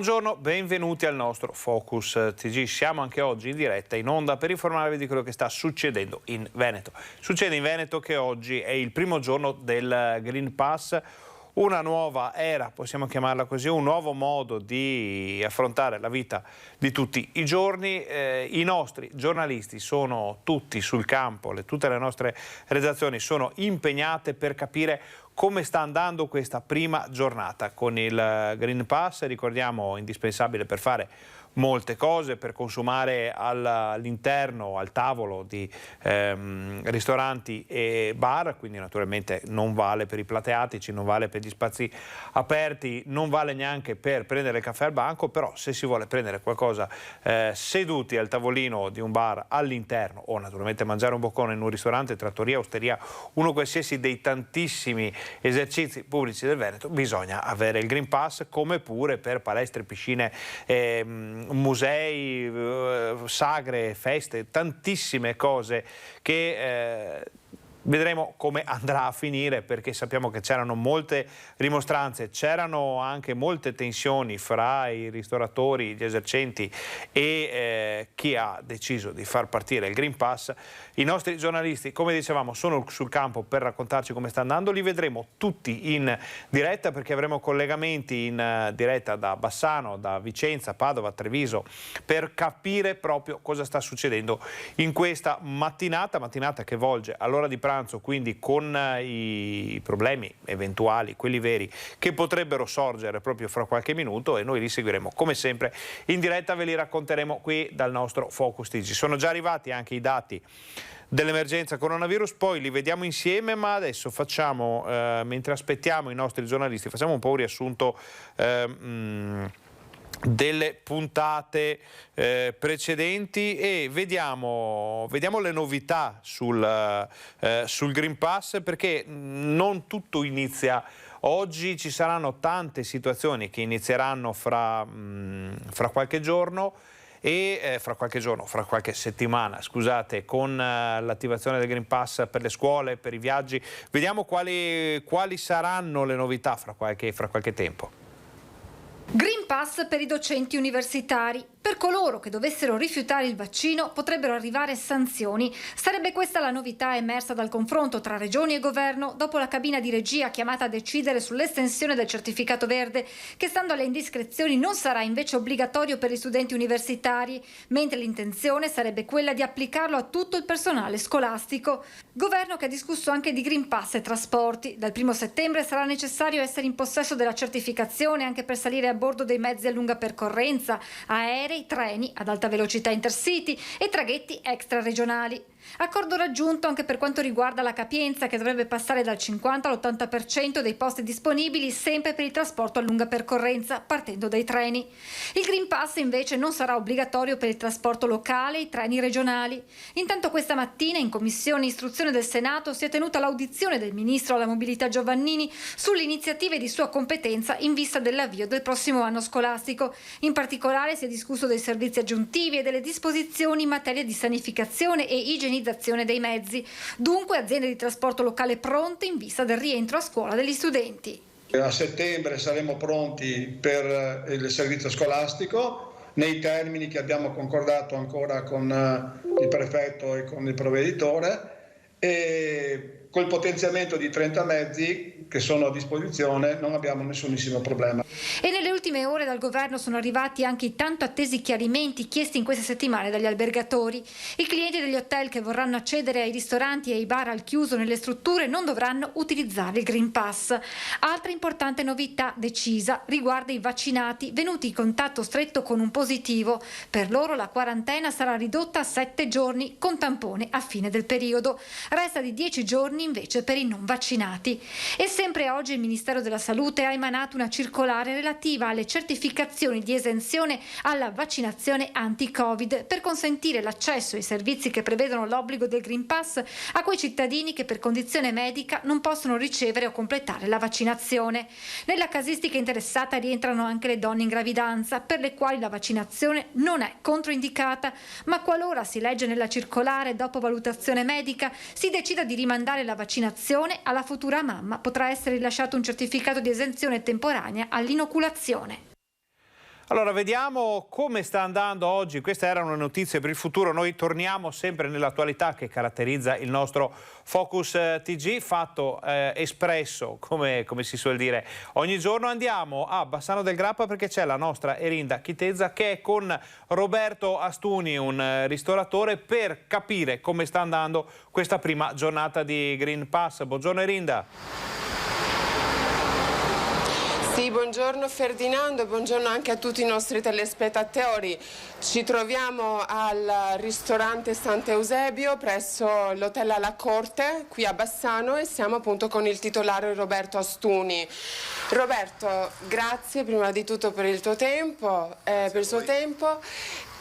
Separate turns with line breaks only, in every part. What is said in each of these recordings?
Buongiorno, benvenuti al nostro Focus TG. Siamo anche oggi in diretta in onda per informarvi di quello che sta succedendo in Veneto. Succede in Veneto che oggi è il primo giorno del Green Pass, una nuova era, possiamo chiamarla così, un nuovo modo di affrontare la vita di tutti i giorni. I nostri giornalisti sono tutti sul campo, tutte le nostre redazioni sono impegnate per capire come sta andando questa prima giornata con il Green Pass. Ricordiamo, indispensabile per fare molte cose, per consumare all'interno, al tavolo di ristoranti e bar, quindi naturalmente non vale per i plateatici, non vale per gli spazi aperti, non vale neanche per prendere il caffè al banco, però se si vuole prendere qualcosa seduti al tavolino di un bar all'interno o naturalmente mangiare un boccone in un ristorante, trattoria, osteria, uno qualsiasi dei tantissimi esercizi pubblici del Veneto, bisogna avere il Green Pass, come pure per palestre, piscine, musei, sagre, feste, tantissime cose che vedremo come andrà a finire, perché sappiamo che c'erano molte rimostranze, c'erano anche molte tensioni fra i ristoratori, gli esercenti e chi ha deciso di far partire il Green Pass. I nostri giornalisti, come dicevamo, sono sul campo per raccontarci come sta andando. Li vedremo tutti in diretta, perché avremo collegamenti in diretta da Bassano, da Vicenza, Padova, Treviso, per capire proprio cosa sta succedendo in questa mattinata che volge all'ora di pranzo, quindi con i problemi eventuali, quelli veri, che potrebbero sorgere proprio fra qualche minuto, e noi li seguiremo come sempre in diretta, ve li racconteremo qui dal nostro Focus TG. Sono già arrivati anche i dati dell'emergenza coronavirus, poi li vediamo insieme, ma adesso facciamo, mentre aspettiamo i nostri giornalisti, facciamo un po' un riassunto delle puntate precedenti e vediamo le novità sul Green Pass, perché non tutto inizia oggi. Ci saranno tante situazioni che inizieranno fra qualche giorno e fra qualche settimana, scusate, con l'attivazione del Green Pass per le scuole, per i viaggi. Vediamo quali saranno le novità fra qualche tempo.
Green Pass per i docenti universitari. Per coloro che dovessero rifiutare il vaccino potrebbero arrivare sanzioni. Sarebbe questa la novità emersa dal confronto tra regioni e governo dopo la cabina di regia chiamata a decidere sull'estensione del certificato verde, che stando alle indiscrezioni non sarà invece obbligatorio per gli studenti universitari, mentre l'intenzione sarebbe quella di applicarlo a tutto il personale scolastico. Governo che ha discusso anche di Green Pass e trasporti. Dal 1 settembre sarà necessario essere in possesso della certificazione anche per salire a bordo dei mezzi a lunga percorrenza, aerei, treni ad alta velocità intercity e traghetti extraregionali. Accordo raggiunto anche per quanto riguarda la capienza, che dovrebbe passare dal 50 all'80% dei posti disponibili sempre per il trasporto a lunga percorrenza, partendo dai treni. Il Green Pass invece non sarà obbligatorio per il trasporto locale e i treni regionali. Intanto questa mattina in Commissione Istruzione del Senato si è tenuta l'audizione del Ministro alla Mobilità Giovannini sulle iniziative di sua competenza in vista dell'avvio del prossimo anno scolastico. In particolare si è discusso dei servizi aggiuntivi e delle disposizioni in materia di sanificazione e igienizzazione dei mezzi. Dunque aziende di trasporto locale pronte in vista del rientro a scuola degli studenti.
A settembre saremo pronti per il servizio scolastico nei termini che abbiamo concordato ancora con il prefetto e con il provveditore, e col potenziamento di 30 mezzi che sono a disposizione non abbiamo nessunissimo problema.
E nelle ultime ore dal governo sono arrivati anche i tanto attesi chiarimenti chiesti in queste settimane dagli albergatori. I clienti degli hotel che vorranno accedere ai ristoranti e ai bar al chiuso nelle strutture non dovranno utilizzare il Green Pass. Altra importante novità decisa riguarda i vaccinati venuti in contatto stretto con un positivo. Per loro la quarantena sarà ridotta a 7 giorni con tampone a fine del periodo. Resta di 10 giorni invece per i non vaccinati. E sempre oggi il Ministero della Salute ha emanato una circolare relativa alle certificazioni di esenzione alla vaccinazione anti-Covid per consentire l'accesso ai servizi che prevedono l'obbligo del Green Pass a quei cittadini che per condizione medica non possono ricevere o completare la vaccinazione. Nella casistica interessata rientrano anche le donne in gravidanza, per le quali la vaccinazione non è controindicata, ma qualora, si legge nella circolare, dopo valutazione medica si decida di rimandare la vaccinazione, alla futura mamma potrà essere rilasciato un certificato di esenzione temporanea all'inoculazione.
Allora, vediamo come sta andando oggi. Queste erano le notizie per il futuro. Noi torniamo sempre nell'attualità che caratterizza il nostro Focus TG, fatto espresso, come si suol dire ogni giorno. Andiamo a Bassano del Grappa perché c'è la nostra Erinda Chitezza che è con Roberto Astuni, un ristoratore, per capire come sta andando questa prima giornata di Green Pass. Buongiorno Erinda.
Sì, buongiorno Ferdinando e buongiorno anche a tutti i nostri telespettatori. Ci troviamo al ristorante Sant'Eusebio presso l'hotel alla Corte qui a Bassano e siamo appunto con il titolare Roberto Astuni. Roberto, grazie prima di tutto per il tuo tempo, per il suo tempo.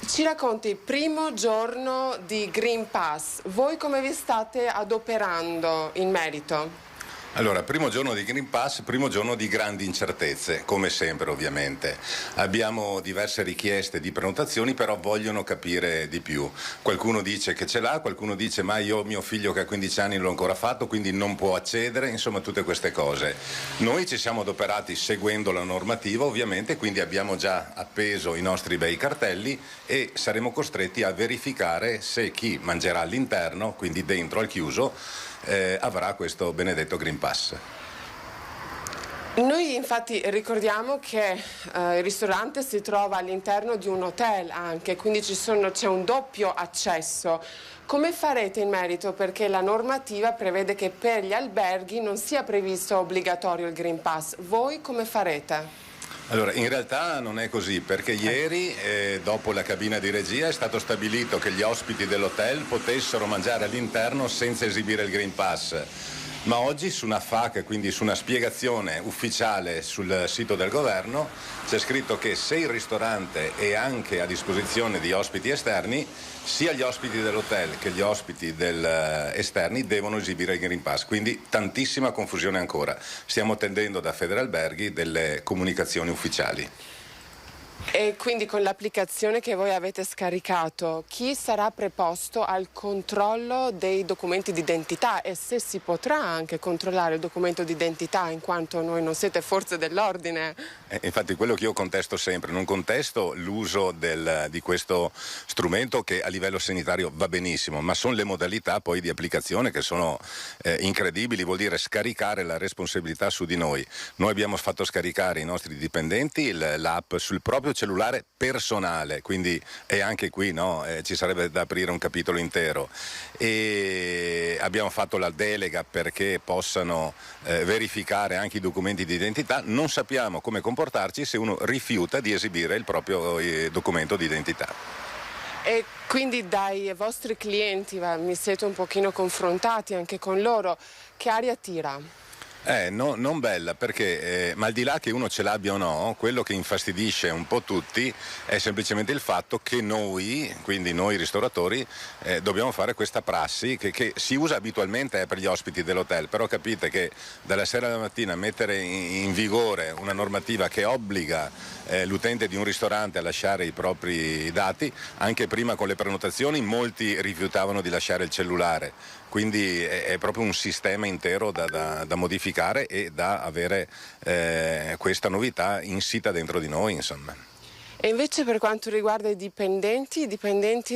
Ci racconti, primo giorno di Green Pass, voi come vi state adoperando in merito?
Allora, primo giorno di Green Pass, primo giorno di grandi incertezze, come sempre ovviamente. Abbiamo diverse richieste di prenotazioni, però vogliono capire di più. Qualcuno dice che ce l'ha, qualcuno dice ma io ho mio figlio che ha 15 anni non l'ho ancora fatto, quindi non può accedere, insomma tutte queste cose. Noi ci siamo adoperati seguendo la normativa ovviamente, quindi abbiamo già appeso i nostri bei cartelli e saremo costretti a verificare se chi mangerà all'interno, quindi dentro al chiuso, avrà questo benedetto Green Pass.
Noi infatti ricordiamo che il ristorante si trova all'interno di un hotel anche, quindi c'è un doppio accesso. Come farete in merito? Perché la normativa prevede che per gli alberghi non sia previsto obbligatorio il Green Pass. Voi come farete?
Allora, in realtà non è così, perché ieri, dopo la cabina di regia, è stato stabilito che gli ospiti dell'hotel potessero mangiare all'interno senza esibire il Green Pass. Ma oggi su una FAQ, quindi su una spiegazione ufficiale sul sito del governo, c'è scritto che se il ristorante è anche a disposizione di ospiti esterni, sia gli ospiti dell'hotel che gli ospiti esterni devono esibire il Green Pass, quindi tantissima confusione ancora. Stiamo attendendo da Federalberghi delle comunicazioni ufficiali.
E quindi con l'applicazione che voi avete scaricato, chi sarà preposto al controllo dei documenti d'identità e se si potrà anche controllare il documento d'identità in quanto noi non siete forze dell'ordine?
Infatti quello che io contesto sempre, non contesto l'uso di questo strumento che a livello sanitario va benissimo, ma sono le modalità poi di applicazione che sono incredibili, vuol dire scaricare la responsabilità su di noi. Noi abbiamo fatto scaricare i nostri dipendenti l'app sul proprio cellulare personale, quindi e anche qui ci sarebbe da aprire un capitolo intero, e abbiamo fatto la delega perché possano verificare anche i documenti di identità. Non sappiamo come comportarci se uno rifiuta di esibire il proprio documento di identità.
E quindi dai vostri clienti mi siete un pochino confrontati anche con loro, che aria tira?
No, non bella, perché ma al di là che uno ce l'abbia o no, quello che infastidisce un po' tutti è semplicemente il fatto che noi, quindi noi ristoratori, dobbiamo fare questa prassi che si usa abitualmente per gli ospiti dell'hotel, però capite che dalla sera alla mattina mettere in vigore una normativa che obbliga l'utente di un ristorante a lasciare i propri dati, anche prima con le prenotazioni molti rifiutavano di lasciare il cellulare, quindi è proprio un sistema intero da modificare e da avere questa novità insita dentro di noi, insomma.
E invece per quanto riguarda i dipendenti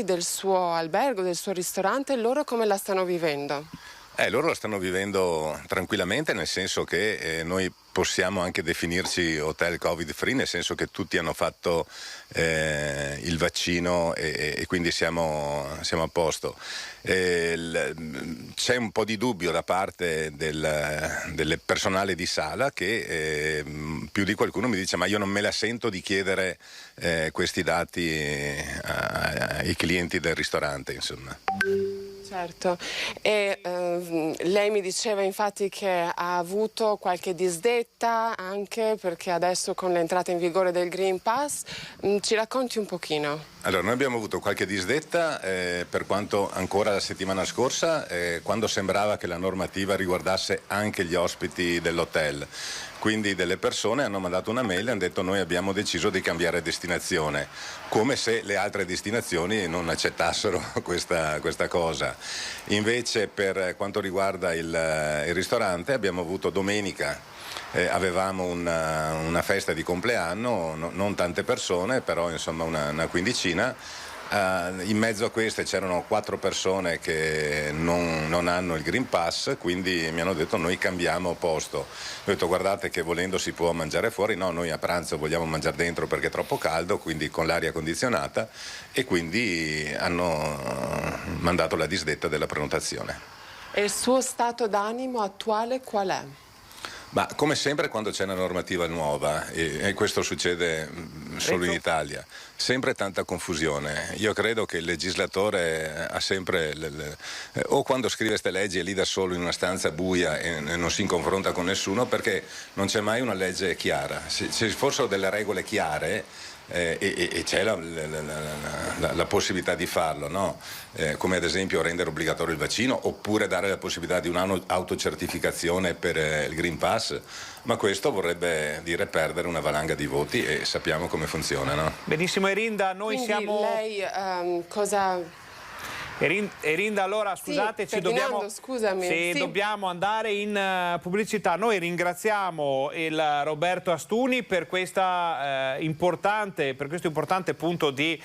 del suo albergo, del suo ristorante, loro come la stanno vivendo?
Loro la stanno vivendo tranquillamente, nel senso che noi possiamo anche definirci hotel Covid free, nel senso che tutti hanno fatto il vaccino e quindi siamo a posto. C'è un po' di dubbio da parte del personale di sala che più di qualcuno mi dice ma io non me la sento di chiedere questi dati ai clienti del ristorante, insomma.
Certo, e lei mi diceva infatti che ha avuto qualche disdetta anche perché adesso con l'entrata in vigore del Green Pass, ci racconti un pochino?
Allora, noi abbiamo avuto qualche disdetta per quanto ancora la settimana scorsa, quando sembrava che la normativa riguardasse anche gli ospiti dell'hotel. Quindi delle persone hanno mandato una mail e hanno detto noi abbiamo deciso di cambiare destinazione, come se le altre destinazioni non accettassero questa cosa. Invece per quanto riguarda il ristorante abbiamo avuto domenica avevamo una festa di compleanno, non tante persone, però insomma una quindicina. In mezzo a queste c'erano 4 persone che non hanno il Green Pass, quindi mi hanno detto noi cambiamo posto. Ho detto guardate che volendo si può mangiare fuori, no, noi a pranzo vogliamo mangiare dentro perché è troppo caldo, quindi con l'aria condizionata, e quindi hanno mandato la disdetta della prenotazione.
E il suo stato d'animo attuale qual è?
Ma come sempre quando c'è una normativa nuova, e questo succede solo in Italia, sempre tanta confusione. Io credo che il legislatore ha sempre, o quando scrive queste leggi è lì da solo in una stanza buia e non si confronta con nessuno, perché non c'è mai una legge chiara. Se ci fossero delle regole chiare, e c'è la possibilità di farlo, no? Come ad esempio rendere obbligatorio il vaccino oppure dare la possibilità di un'autocertificazione per il Green Pass, ma questo vorrebbe dire perdere una valanga di voti e sappiamo come funziona, no?
Benissimo Erinda, noi
Quindi
siamo...
lei cosa...
Erinda, allora scusate,
sì, dobbiamo
andare in pubblicità. Noi ringraziamo il Roberto Astuni per questo importante punto di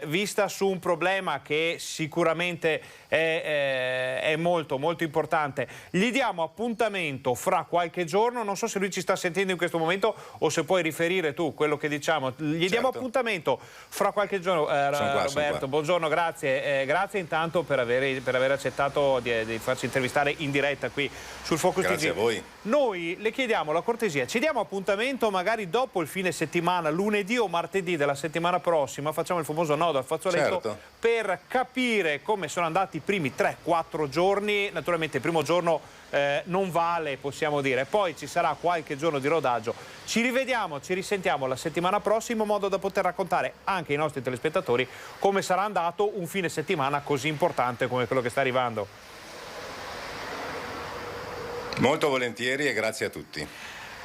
vista su un problema che sicuramente è molto molto importante. Gli diamo appuntamento fra qualche giorno, non so se lui ci sta sentendo in questo momento o se puoi riferire tu quello che diciamo. Gli diamo appuntamento fra qualche giorno. Roberto, buongiorno, grazie intanto per aver accettato di farci intervistare in diretta qui sul Focus
Grazie
TG.
a voi.
Noi le chiediamo la cortesia, ci diamo appuntamento magari dopo il fine settimana, lunedì o martedì della settimana prossima, facciamo il famoso nodo al fazzoletto,
certo,
per capire come sono andati i primi 3-4 giorni. Naturalmente il primo giorno non vale, possiamo dire, poi ci sarà qualche giorno di rodaggio. Ci rivediamo, ci risentiamo la settimana prossima in modo da poter raccontare anche ai nostri telespettatori come sarà andato un fine settimana così importante come quello che sta arrivando.
Molto volentieri e grazie a tutti.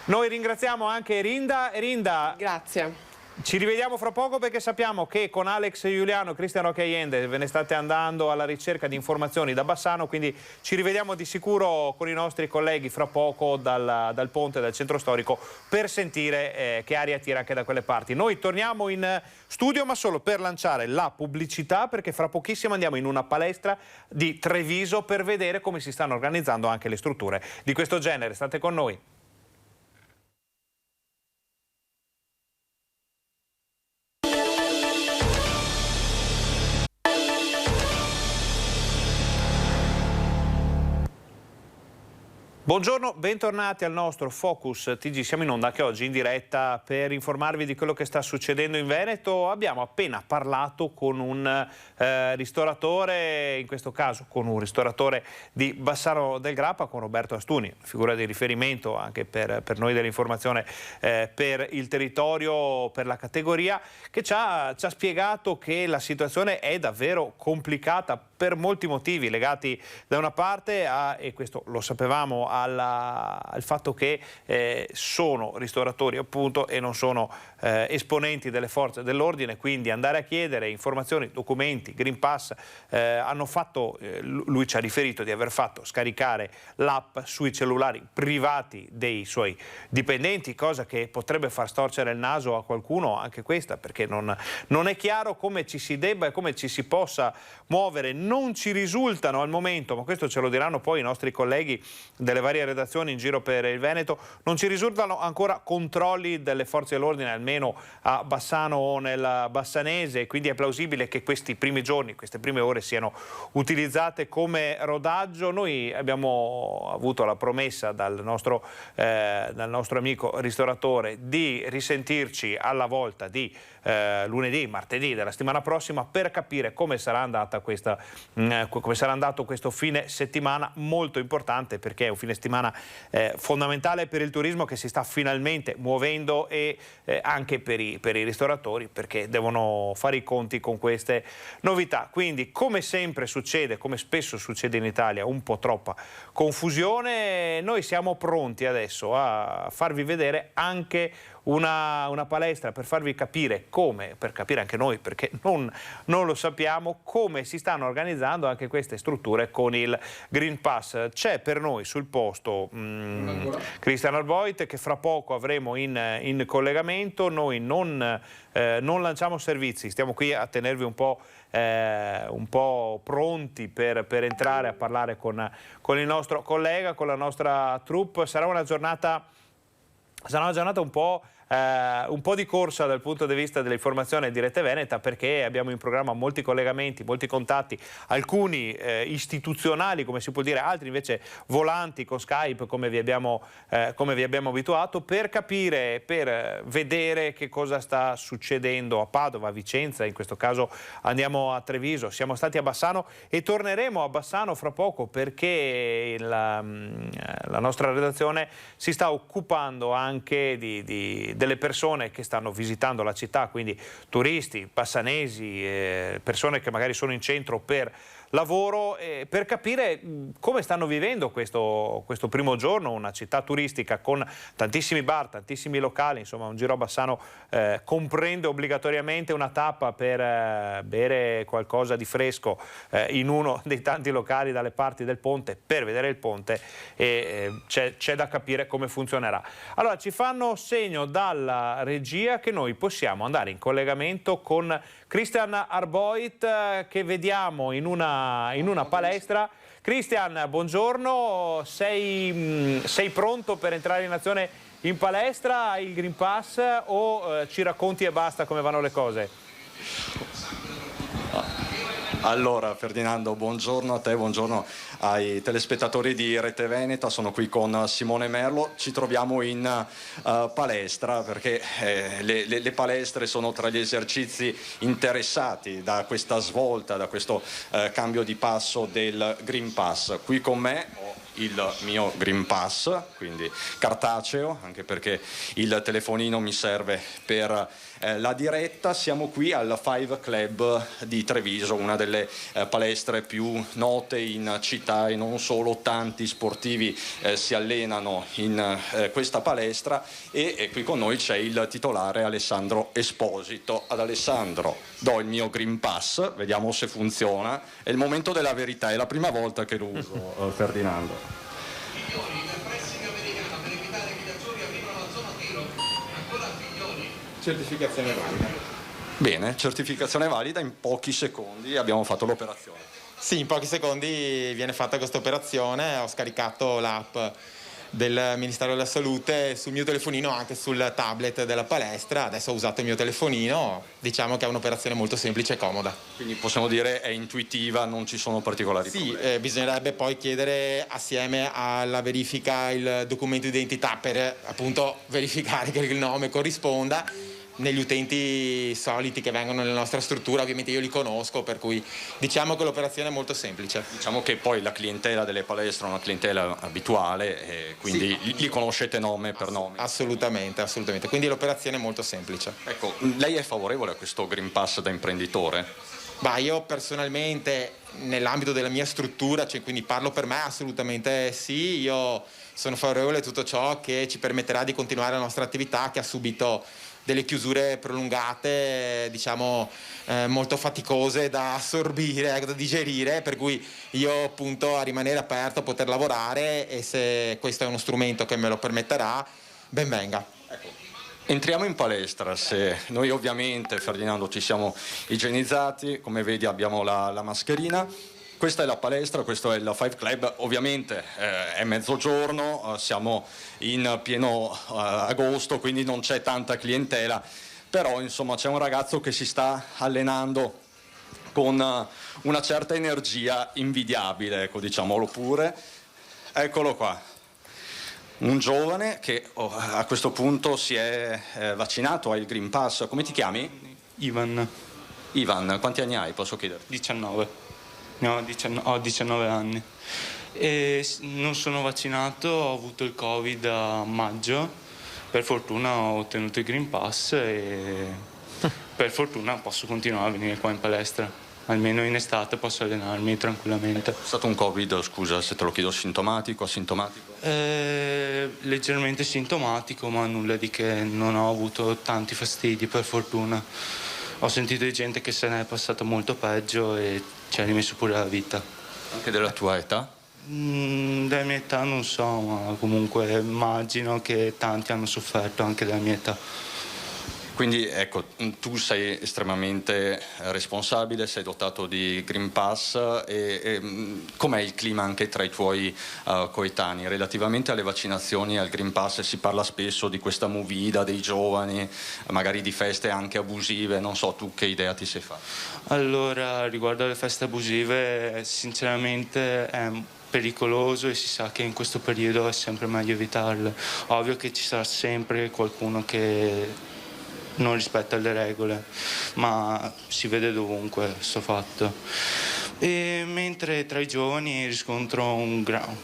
Noi ringraziamo anche Erinda. Erinda,
Grazie.
ci rivediamo fra poco perché sappiamo che con Alex Giuliano e Cristian Roque Allende ve ne state andando alla ricerca di informazioni da Bassano, quindi ci rivediamo di sicuro con i nostri colleghi fra poco dal ponte del centro storico per sentire che aria tira anche da quelle parti. Noi torniamo in studio ma solo per lanciare la pubblicità, perché fra pochissimo andiamo in una palestra di Treviso per vedere come si stanno organizzando anche le strutture di questo genere. State con noi. Buongiorno, bentornati al nostro Focus TG. Siamo in onda anche oggi in diretta per informarvi di quello che sta succedendo in Veneto. Abbiamo appena parlato con un ristoratore, in questo caso con un ristoratore di Bassano del Grappa, con Roberto Astuni, figura di riferimento anche per noi dell'informazione per il territorio, per la categoria, che ci ha spiegato che la situazione è davvero complicata per molti motivi legati da una parte e questo lo sapevamo, al fatto che sono ristoratori appunto e non sono esponenti delle forze dell'ordine, quindi andare a chiedere informazioni, documenti, Green Pass, hanno fatto, lui ci ha riferito di aver fatto scaricare l'app sui cellulari privati dei suoi dipendenti, cosa che potrebbe far storcere il naso a qualcuno, anche questa, perché non è chiaro come ci si debba e come ci si possa muovere. Non ci risultano al momento, ma questo ce lo diranno poi i nostri colleghi delle varie redazioni in giro per il Veneto, non ci risultano ancora controlli delle forze dell'ordine, almeno a Bassano o nel Bassanese, quindi è plausibile che questi primi giorni, queste prime ore siano utilizzate come rodaggio. Noi abbiamo avuto la promessa dal nostro amico ristoratore di risentirci alla volta di lunedì, martedì della settimana prossima per capire come sarà andato questo fine settimana molto importante, perché è un fine settimana fondamentale per il turismo che si sta finalmente muovendo e anche per i ristoratori, perché devono fare i conti con queste novità. Quindi, come sempre succede, come spesso succede in Italia, un po' troppa confusione. Noi siamo pronti adesso a farvi vedere anche una palestra per farvi capire come, per capire anche noi perché non lo sappiamo, come si stanno organizzando anche queste strutture con il Green Pass. C'è per noi sul posto Christian Arboit, che fra poco avremo in collegamento. Noi non lanciamo servizi, stiamo qui a tenervi un po' pronti per entrare a parlare con il nostro collega, con la nostra troupe. Sarà una giornata un po' di corsa dal punto di vista dell'informazione di Rete Veneta, perché abbiamo in programma molti collegamenti, molti contatti, alcuni istituzionali, come si può dire, altri invece volanti con Skype, come vi abbiamo abituato, per capire, per vedere che cosa sta succedendo a Padova, a Vicenza. In questo caso andiamo a Treviso, siamo stati a Bassano e torneremo a Bassano fra poco, perché la nostra redazione si sta occupando anche delle persone che stanno visitando la città, quindi turisti, bassanesi, persone che magari sono in centro per lavoro, per capire come stanno vivendo questo primo giorno, una città turistica con tantissimi bar, tantissimi locali. Insomma, un giro a Bassano comprende obbligatoriamente una tappa per bere qualcosa di fresco in uno dei tanti locali dalle parti del ponte, per vedere il ponte, e c'è da capire come funzionerà. Allora, ci fanno segno dalla regia che noi possiamo andare in collegamento con Christian Arboit, che vediamo in una palestra. Christian, buongiorno, sei pronto per entrare in azione in palestra? Hai il Green Pass o ci racconti e basta come vanno le cose?
Allora Ferdinando, buongiorno a te, buongiorno ai telespettatori di Rete Veneta. Sono qui con Simone Merlo, ci troviamo in palestra perché le palestre sono tra gli esercizi interessati da questa svolta, da questo cambio di passo del Green Pass. Qui con me ho il mio Green Pass, quindi cartaceo, anche perché il telefonino mi serve per la diretta. Siamo qui al Five Club di Treviso, una delle palestre più note in città, e non solo. Tanti sportivi si allenano in questa palestra, e qui con noi c'è il titolare Alessandro Esposito. Ad Alessandro do il mio Green Pass, vediamo se funziona. È il momento della verità, è la prima volta che lo uso, Ferdinando.
Certificazione valida.
Bene, certificazione valida, in pochi secondi abbiamo fatto l'operazione.
Sì, in pochi secondi viene fatta questa operazione. Ho scaricato l'app del Ministero della Salute sul mio telefonino, anche sul tablet della palestra. Adesso ho usato il mio telefonino. Diciamo che è un'operazione molto semplice e comoda.
Quindi possiamo dire è intuitiva, non ci sono particolari problemi.
Bisognerebbe poi chiedere assieme alla verifica il documento di identità per appunto verificare che il nome corrisponda. Negli utenti soliti che vengono nella nostra struttura, ovviamente io li conosco, per cui diciamo che l'operazione è molto semplice.
Diciamo che poi la clientela delle palestre è una clientela abituale, quindi sì, li conoscete nome per nome.
Assolutamente, assolutamente. Quindi l'operazione è molto semplice.
Ecco, lei è favorevole a questo Green Pass da imprenditore?
Io personalmente, nell'ambito della mia struttura, cioè quindi parlo per me, assolutamente sì. Io sono favorevole a tutto ciò che ci permetterà di continuare la nostra attività, che ha subito delle chiusure prolungate, diciamo molto faticose da assorbire, da digerire, per cui io punto a rimanere aperto, a poter lavorare, e se questo è uno strumento che me lo permetterà, ben venga.
Ecco. Entriamo in palestra. Se noi ovviamente, Ferdinando, ci siamo igienizzati, come vedi abbiamo la mascherina. Questa è la palestra, questo è il Five Club, ovviamente è mezzogiorno, siamo in pieno agosto, quindi non c'è tanta clientela, però insomma c'è un ragazzo che si sta allenando con una certa energia invidiabile, ecco, diciamolo pure. Eccolo qua, un giovane che a questo punto si è vaccinato, ha il Green Pass. Come ti chiami?
Ivan.
Ivan, quanti anni hai, posso chiedere?
19. Ho 19 anni e non sono vaccinato, ho avuto il Covid a maggio, per fortuna ho ottenuto il Green Pass e per fortuna posso continuare a venire qua in palestra. almeno in estate posso allenarmi tranquillamente.
È stato un Covid, scusa se te lo chiedo, sintomatico, asintomatico?
Leggermente sintomatico, ma nulla di che, non ho avuto tanti fastidi per fortuna. Ho sentito di gente che se ne è passata molto peggio e ci ha rimesso pure la vita.
Anche della tua età?
Della mia età non so, ma comunque immagino che tanti hanno sofferto anche della mia età.
Quindi ecco, tu sei estremamente responsabile, sei dotato di Green Pass e com'è il clima anche tra i tuoi coetanei? Relativamente alle vaccinazioni e al Green Pass si parla spesso di questa movida dei giovani, magari di feste anche abusive, non so tu che idea ti sei fatta?
Allora, riguardo alle feste abusive, sinceramente è pericoloso e si sa che in questo periodo è sempre meglio evitarle. Ovvio che ci sarà sempre qualcuno che non rispetta le regole, ma si vede dovunque sto fatto. E mentre tra i giovani riscontro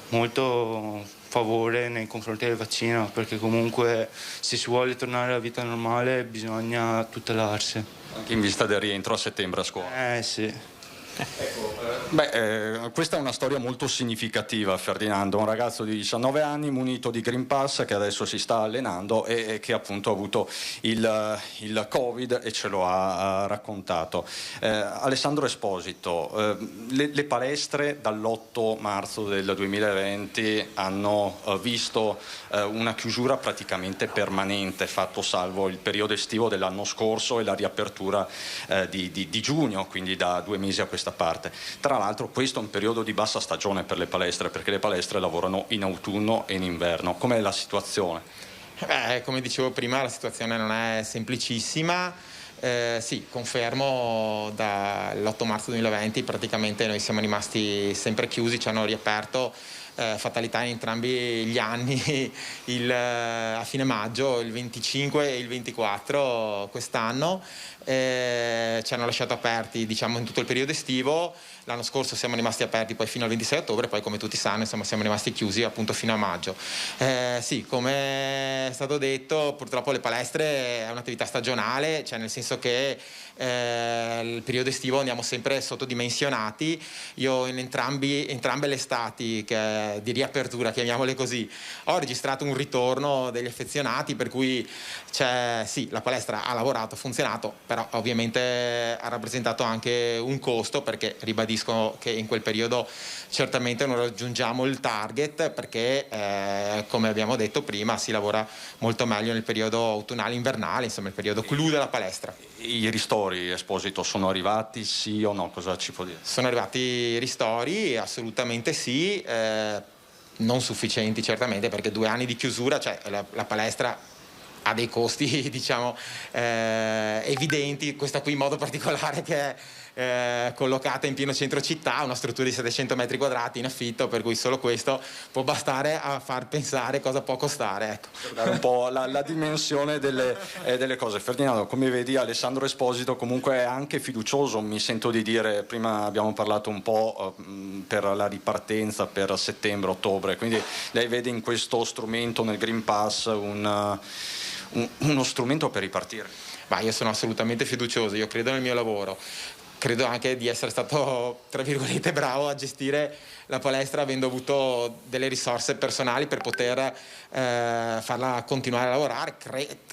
molto favore nei confronti del vaccino, perché comunque se si vuole tornare alla vita normale bisogna tutelarsi.
Anche in vista del rientro a settembre a scuola.
Sì.
Questa è una storia molto significativa, Ferdinando, un ragazzo di 19 anni munito di Green Pass che adesso si sta allenando e che appunto ha avuto il Covid e ce lo ha raccontato. Alessandro Esposito, le palestre dall'8 marzo del 2020 hanno visto una chiusura praticamente permanente, fatto salvo il periodo estivo dell'anno scorso e la riapertura di giugno, quindi da 2 mesi a questa parte. Tra l'altro questo è un periodo di bassa stagione per le palestre, perché le palestre lavorano in autunno e in inverno. Com'è la situazione?
Come dicevo prima, la situazione non è semplicissima. Sì, confermo, dall'8 marzo 2020 praticamente noi siamo rimasti sempre chiusi, ci hanno riaperto, fatalità in entrambi gli anni, a fine maggio, il 25 e il 24 quest'anno. Ci hanno lasciato aperti, diciamo, in tutto il periodo estivo. L'anno scorso siamo rimasti aperti poi fino al 26 ottobre, poi come tutti sanno, insomma, siamo rimasti chiusi appunto fino a maggio. Sì, come è stato detto, purtroppo le palestre è un'attività stagionale, cioè nel senso che il periodo estivo andiamo sempre sottodimensionati. Io in entrambe le estati di riapertura, chiamiamole così, ho registrato un ritorno degli affezionati, per cui sì, la palestra ha lavorato, ha funzionato, però ovviamente ha rappresentato anche un costo, perché ribadisco che in quel periodo certamente non raggiungiamo il target, perché come abbiamo detto prima si lavora molto meglio nel periodo autunnale invernale, insomma il periodo clou della palestra.
I ristori, Esposito, sono arrivati sì o no? Cosa ci può dire?
Sono arrivati ristori, assolutamente sì, non sufficienti certamente, perché 2 anni di chiusura, cioè la palestra ha dei costi diciamo evidenti, questa qui in modo particolare che è collocata in pieno centro città, una struttura di 700 metri quadrati in affitto, per cui solo questo può bastare a far pensare cosa può costare, ecco.
Per dare un po' la dimensione delle cose. Ferdinando, come vedi, Alessandro Esposito comunque è anche fiducioso, mi sento di dire, prima abbiamo parlato un po' per la ripartenza per settembre, ottobre, quindi lei vede in questo strumento, nel Green Pass, uno strumento per ripartire?
Ma io sono assolutamente fiducioso, io credo nel mio lavoro, credo anche di essere stato, tra virgolette, bravo a gestire la palestra, avendo avuto delle risorse personali per poter farla continuare a lavorare.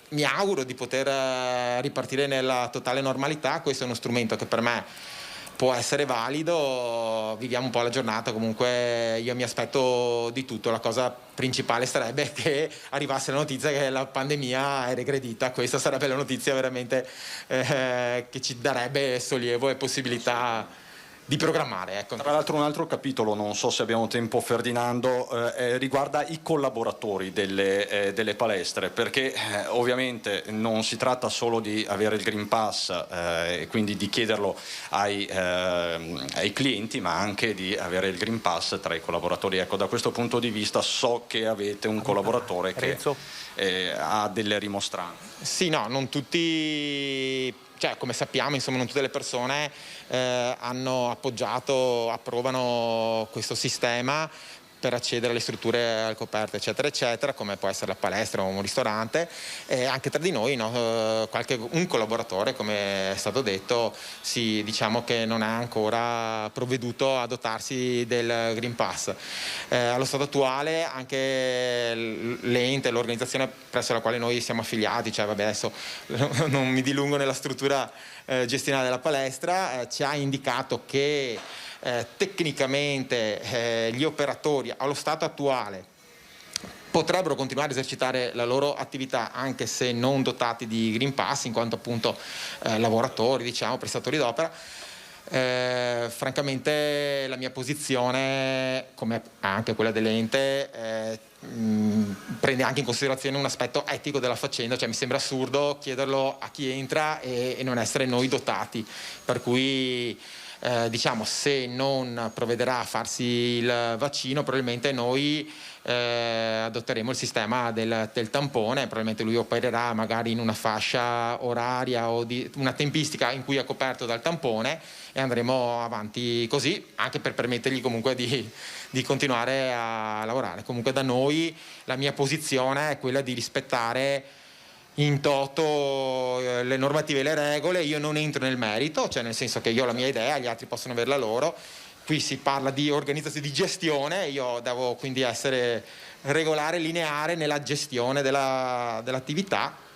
Mi auguro di poter ripartire nella totale normalità. Questo è uno strumento che per me può essere valido, viviamo un po' la giornata, comunque io mi aspetto di tutto, la cosa principale sarebbe che arrivasse la notizia che la pandemia è regredita, questa sarebbe la notizia veramente che ci darebbe sollievo e possibilità di programmare, ecco.
Tra l'altro un altro capitolo, non so se abbiamo tempo Ferdinando, riguarda i collaboratori delle palestre, perché ovviamente non si tratta solo di avere il Green Pass e quindi di chiederlo ai clienti, ma anche di avere il Green Pass tra i collaboratori. Ecco, da questo punto di vista so che avete un collaboratore che ha delle rimostranze.
Sì, no, non tutti, cioè come sappiamo, insomma, non tutte le persone hanno appoggiato, approvano questo sistema, per accedere alle strutture al coperto eccetera eccetera, come può essere la palestra o un ristorante, e anche tra di noi un collaboratore, come è stato detto, diciamo che non ha ancora provveduto a dotarsi del Green Pass. Allo stato attuale anche l'ente, l'organizzazione presso la quale noi siamo affiliati, cioè adesso non mi dilungo nella struttura gestionale della palestra, ci ha indicato che tecnicamente gli operatori allo stato attuale potrebbero continuare a esercitare la loro attività anche se non dotati di Green Pass, in quanto appunto lavoratori, diciamo, prestatori d'opera. Francamente la mia posizione, come anche quella dell'ente, prende anche in considerazione un aspetto etico della faccenda, cioè mi sembra assurdo chiederlo a chi entra e non essere noi dotati, per cui diciamo, se non provvederà a farsi il vaccino, probabilmente noi adotteremo il sistema del tampone. Probabilmente lui opererà magari in una fascia oraria o di una tempistica in cui è coperto dal tampone, e andremo avanti così, anche per permettergli comunque di continuare a lavorare. Comunque da noi la mia posizione è quella di rispettare in toto le normative e le regole. Io non entro nel merito, cioè nel senso che io ho la mia idea, gli altri possono averla loro. Qui si parla di organizzazione, di gestione, io devo quindi essere regolare, lineare nella gestione dell'attività,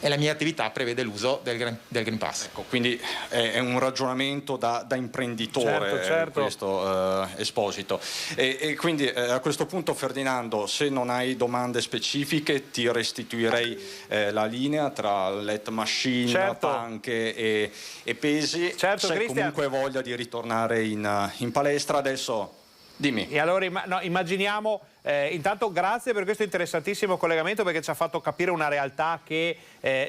e la mia attività prevede l'uso del Green Pass.
Ecco, quindi è un ragionamento da imprenditore,
certo.
Questo Esposito. E quindi a questo punto, Ferdinando, se non hai domande specifiche ti restituirei la linea tra let machine,
certo,
panche e pesi.
Certo,
se
Cristian,
comunque voglia di ritornare in palestra adesso, dimmi.
E allora immaginiamo, intanto grazie per questo interessantissimo collegamento, perché ci ha fatto capire una realtà che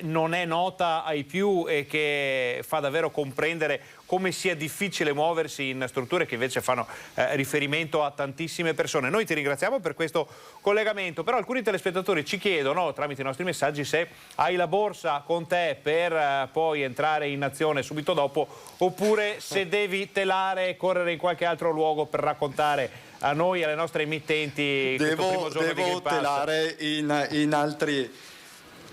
non è nota ai più e che fa davvero comprendere come sia difficile muoversi in strutture che invece fanno riferimento a tantissime persone. Noi ti ringraziamo per questo collegamento, però alcuni telespettatori ci chiedono tramite i nostri messaggi se hai la borsa con te per poi entrare in azione subito dopo, oppure se devi telare e correre in qualche altro luogo per raccontare a noi e alle nostre emittenti questo primo giorno di Green Pass.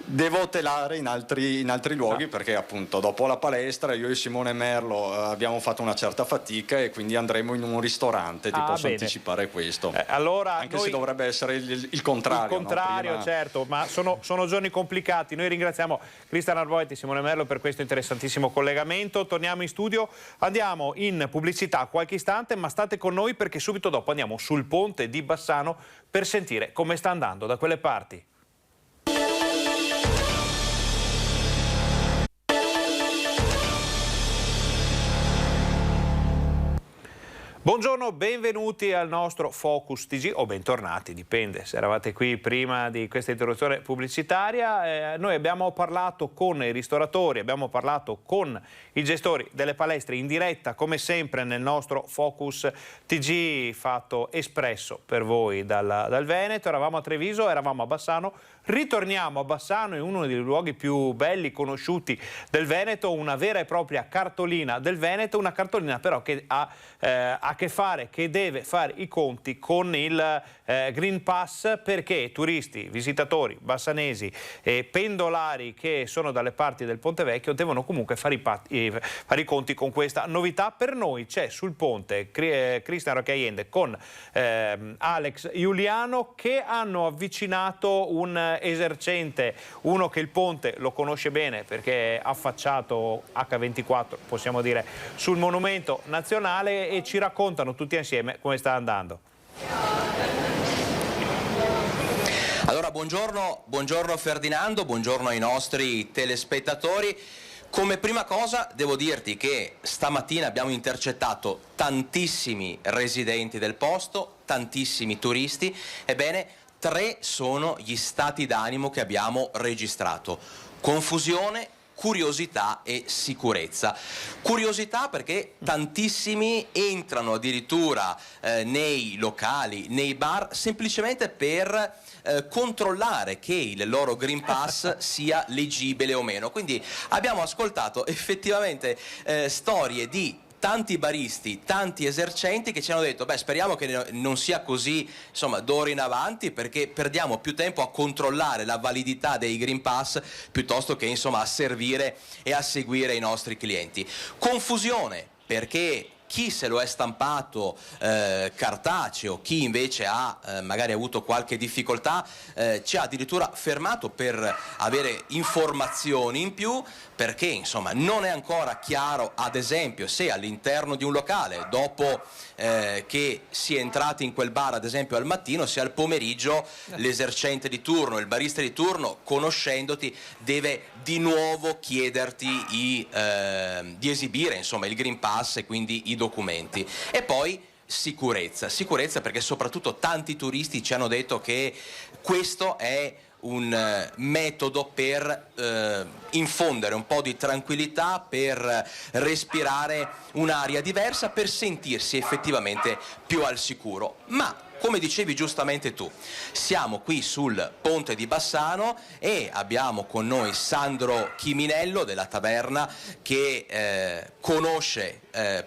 Devo telare in altri luoghi, perché appunto dopo la palestra io e Simone Merlo abbiamo fatto una certa fatica e quindi andremo in un ristorante, ti posso anticipare questo.
Allora
anche se dovrebbe essere il contrario.
Il contrario,
no?
certo, ma sono giorni complicati. Noi ringraziamo Cristian Arboit e Simone Merlo per questo interessantissimo collegamento. Torniamo in studio, andiamo in pubblicità qualche istante, ma state con noi perché subito dopo andiamo sul ponte di Bassano per sentire come sta andando da quelle parti. Buongiorno, benvenuti al nostro Focus TG, o bentornati, dipende se eravate qui prima di questa interruzione pubblicitaria. Noi abbiamo parlato con i ristoratori, abbiamo parlato con i gestori delle palestre in diretta, come sempre nel nostro Focus TG fatto espresso per voi dal Veneto. Eravamo a Treviso, eravamo a Bassano, ritorniamo a Bassano, in uno dei luoghi più belli conosciuti del Veneto, una vera e propria cartolina del Veneto, una cartolina però che ha a che fare, che deve fare i conti con il Green Pass, perché turisti, visitatori bassanesi e pendolari che sono dalle parti del Ponte Vecchio devono comunque fare i conti con questa novità. Per noi c'è sul ponte Cristian Rocchiaiende con Alex Giuliano, che hanno avvicinato un esercente, uno che il ponte lo conosce bene perché è affacciato H24, possiamo dire, sul monumento nazionale, e ci raccontano tutti insieme come sta andando.
Allora, buongiorno Ferdinando, buongiorno ai nostri telespettatori. Come prima cosa devo dirti che stamattina abbiamo intercettato tantissimi residenti del posto, tantissimi turisti. Ebbene, 3 sono gli stati d'animo che abbiamo registrato: confusione, curiosità e sicurezza. Curiosità perché tantissimi entrano addirittura nei locali, nei bar, semplicemente per controllare che il loro Green Pass sia leggibile o meno. Quindi abbiamo ascoltato effettivamente storie di tanti baristi, tanti esercenti che ci hanno detto beh, speriamo che non sia così, insomma, d'ora in avanti, perché perdiamo più tempo a controllare la validità dei Green Pass piuttosto che, insomma, a servire e a seguire i nostri clienti. Confusione, perché chi se lo è stampato cartaceo, chi invece ha magari avuto qualche difficoltà, ci ha addirittura fermato per avere informazioni in più, perché insomma non è ancora chiaro, ad esempio, se all'interno di un locale, dopo che si è entrati in quel bar ad esempio al mattino, se al pomeriggio l'esercente di turno, il barista di turno, conoscendoti, deve di nuovo chiederti di esibire, insomma, il Green Pass e quindi i documenti. E poi sicurezza perché soprattutto tanti turisti ci hanno detto che questo è un metodo per infondere un po' di tranquillità, per respirare un'aria diversa, per sentirsi effettivamente più al sicuro. Ma come dicevi giustamente tu, siamo qui sul ponte di Bassano e abbiamo con noi Sandro Chiminello della taverna che conosce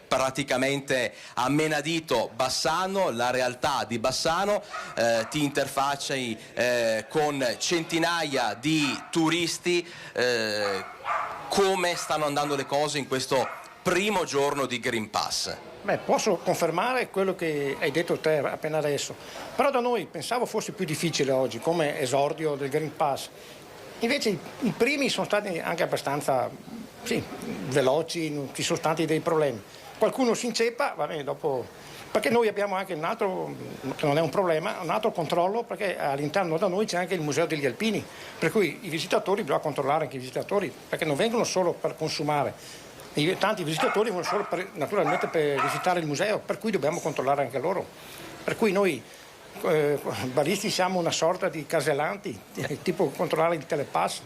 praticamente a menadito Bassano, la realtà di Bassano, ti interfacci con centinaia di turisti. Come stanno andando le cose in questo primo giorno di Green Pass?
Beh, posso confermare quello che hai detto te appena adesso, però da noi pensavo fosse più difficile oggi come esordio del Green Pass. Invece i primi sono stati anche abbastanza veloci, non ci sono stati dei problemi. Qualcuno si inceppa, va bene, dopo, perché noi abbiamo anche un altro, che non è un problema, un altro controllo, perché all'interno da noi c'è anche il Museo degli Alpini, per cui i visitatori, bisogna controllare anche i visitatori, perché non vengono solo per consumare. Tanti visitatori vanno solo naturalmente per visitare il museo, per cui dobbiamo controllare anche loro. Per cui noi baristi siamo una sorta di casellanti, tipo controllare il telepass.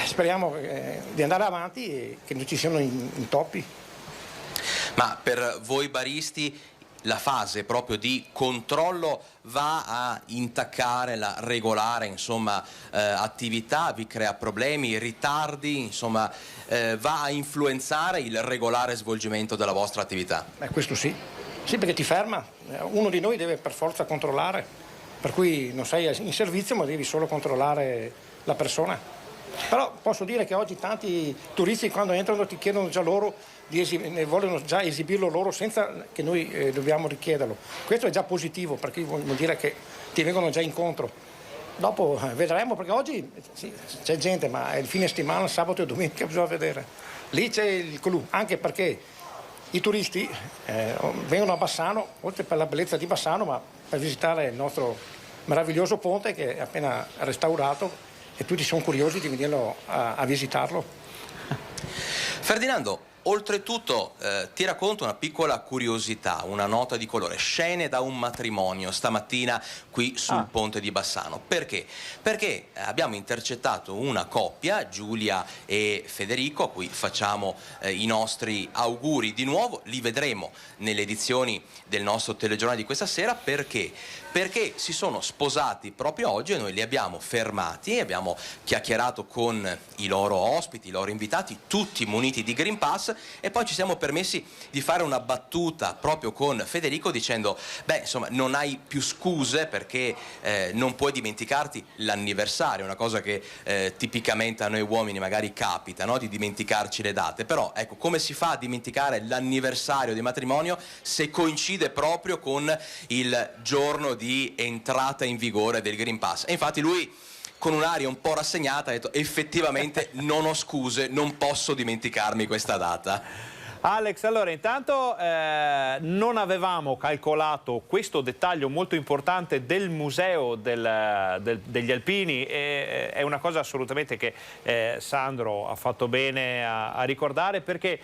Speriamo di andare avanti e che non ci siano intoppi.
Ma per voi baristi la fase proprio di controllo va a intaccare la regolare, insomma, attività, vi crea problemi, ritardi, insomma, va a influenzare il regolare svolgimento della vostra attività?
Questo sì, perché ti ferma, uno di noi deve per forza controllare, per cui non sei in servizio ma devi solo controllare la persona. Però posso dire che oggi tanti turisti quando entrano ti chiedono già loro, vogliono già esibirlo loro senza che noi dobbiamo richiederlo. Questo è già positivo, perché vuol dire che ti vengono già incontro. Dopo vedremo, perché oggi sì, c'è gente, ma è il fine settimana, sabato e domenica bisogna vedere. Lì c'è il clou, anche perché i turisti vengono a Bassano, oltre per la bellezza di Bassano, ma per visitare il nostro meraviglioso ponte che è appena restaurato e tutti sono curiosi di venirlo a visitarlo.
Ferdinando, oltretutto ti racconto una piccola curiosità, una nota di colore, scene da un matrimonio stamattina qui sul ponte di Bassano. Perché? Perché abbiamo intercettato una coppia, Giulia e Federico, a cui facciamo i nostri auguri di nuovo. Li vedremo nelle edizioni del nostro telegiornale di questa sera. Perché? Perché si sono sposati proprio oggi e noi li abbiamo fermati, abbiamo chiacchierato con i loro ospiti, i loro invitati, tutti muniti di Green Pass, e poi ci siamo permessi di fare una battuta proprio con Federico dicendo beh, insomma, non hai più scuse perché non puoi dimenticarti l'anniversario, una cosa che tipicamente a noi uomini magari capita, no? Di dimenticarci le date, però ecco, come si fa a dimenticare l'anniversario di matrimonio se coincide proprio con il giorno di entrata in vigore del Green Pass? E infatti lui, con un'aria un po' rassegnata, ha detto effettivamente non ho scuse, non posso dimenticarmi questa data.
Alex, allora intanto non avevamo calcolato questo dettaglio molto importante del museo degli Alpini, e è una cosa assolutamente che Sandro ha fatto bene a ricordare, perché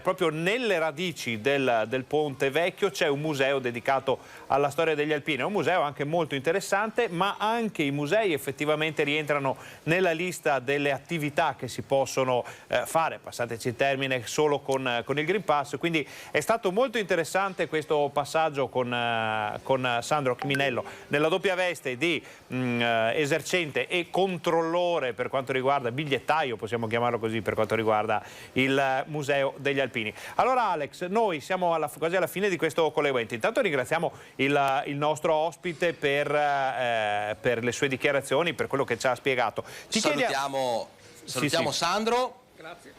proprio nelle radici del Ponte Vecchio c'è un museo dedicato alla storia degli Alpini. È un museo anche molto interessante, ma anche i musei effettivamente rientrano nella lista delle attività che si possono fare, passateci il termine, solo con il Green Pass, quindi è stato molto interessante questo passaggio con Sandro Chiminello nella doppia veste di esercente e controllore per quanto riguarda, bigliettaio possiamo chiamarlo così, per quanto riguarda il Museo degli Alpini. Allora Alex, noi siamo quasi alla fine di questo collegamento. Intanto ringraziamo il nostro ospite per le sue dichiarazioni, per quello che ci ha spiegato.
Salutiamo
Sì.
Sandro.
Grazie.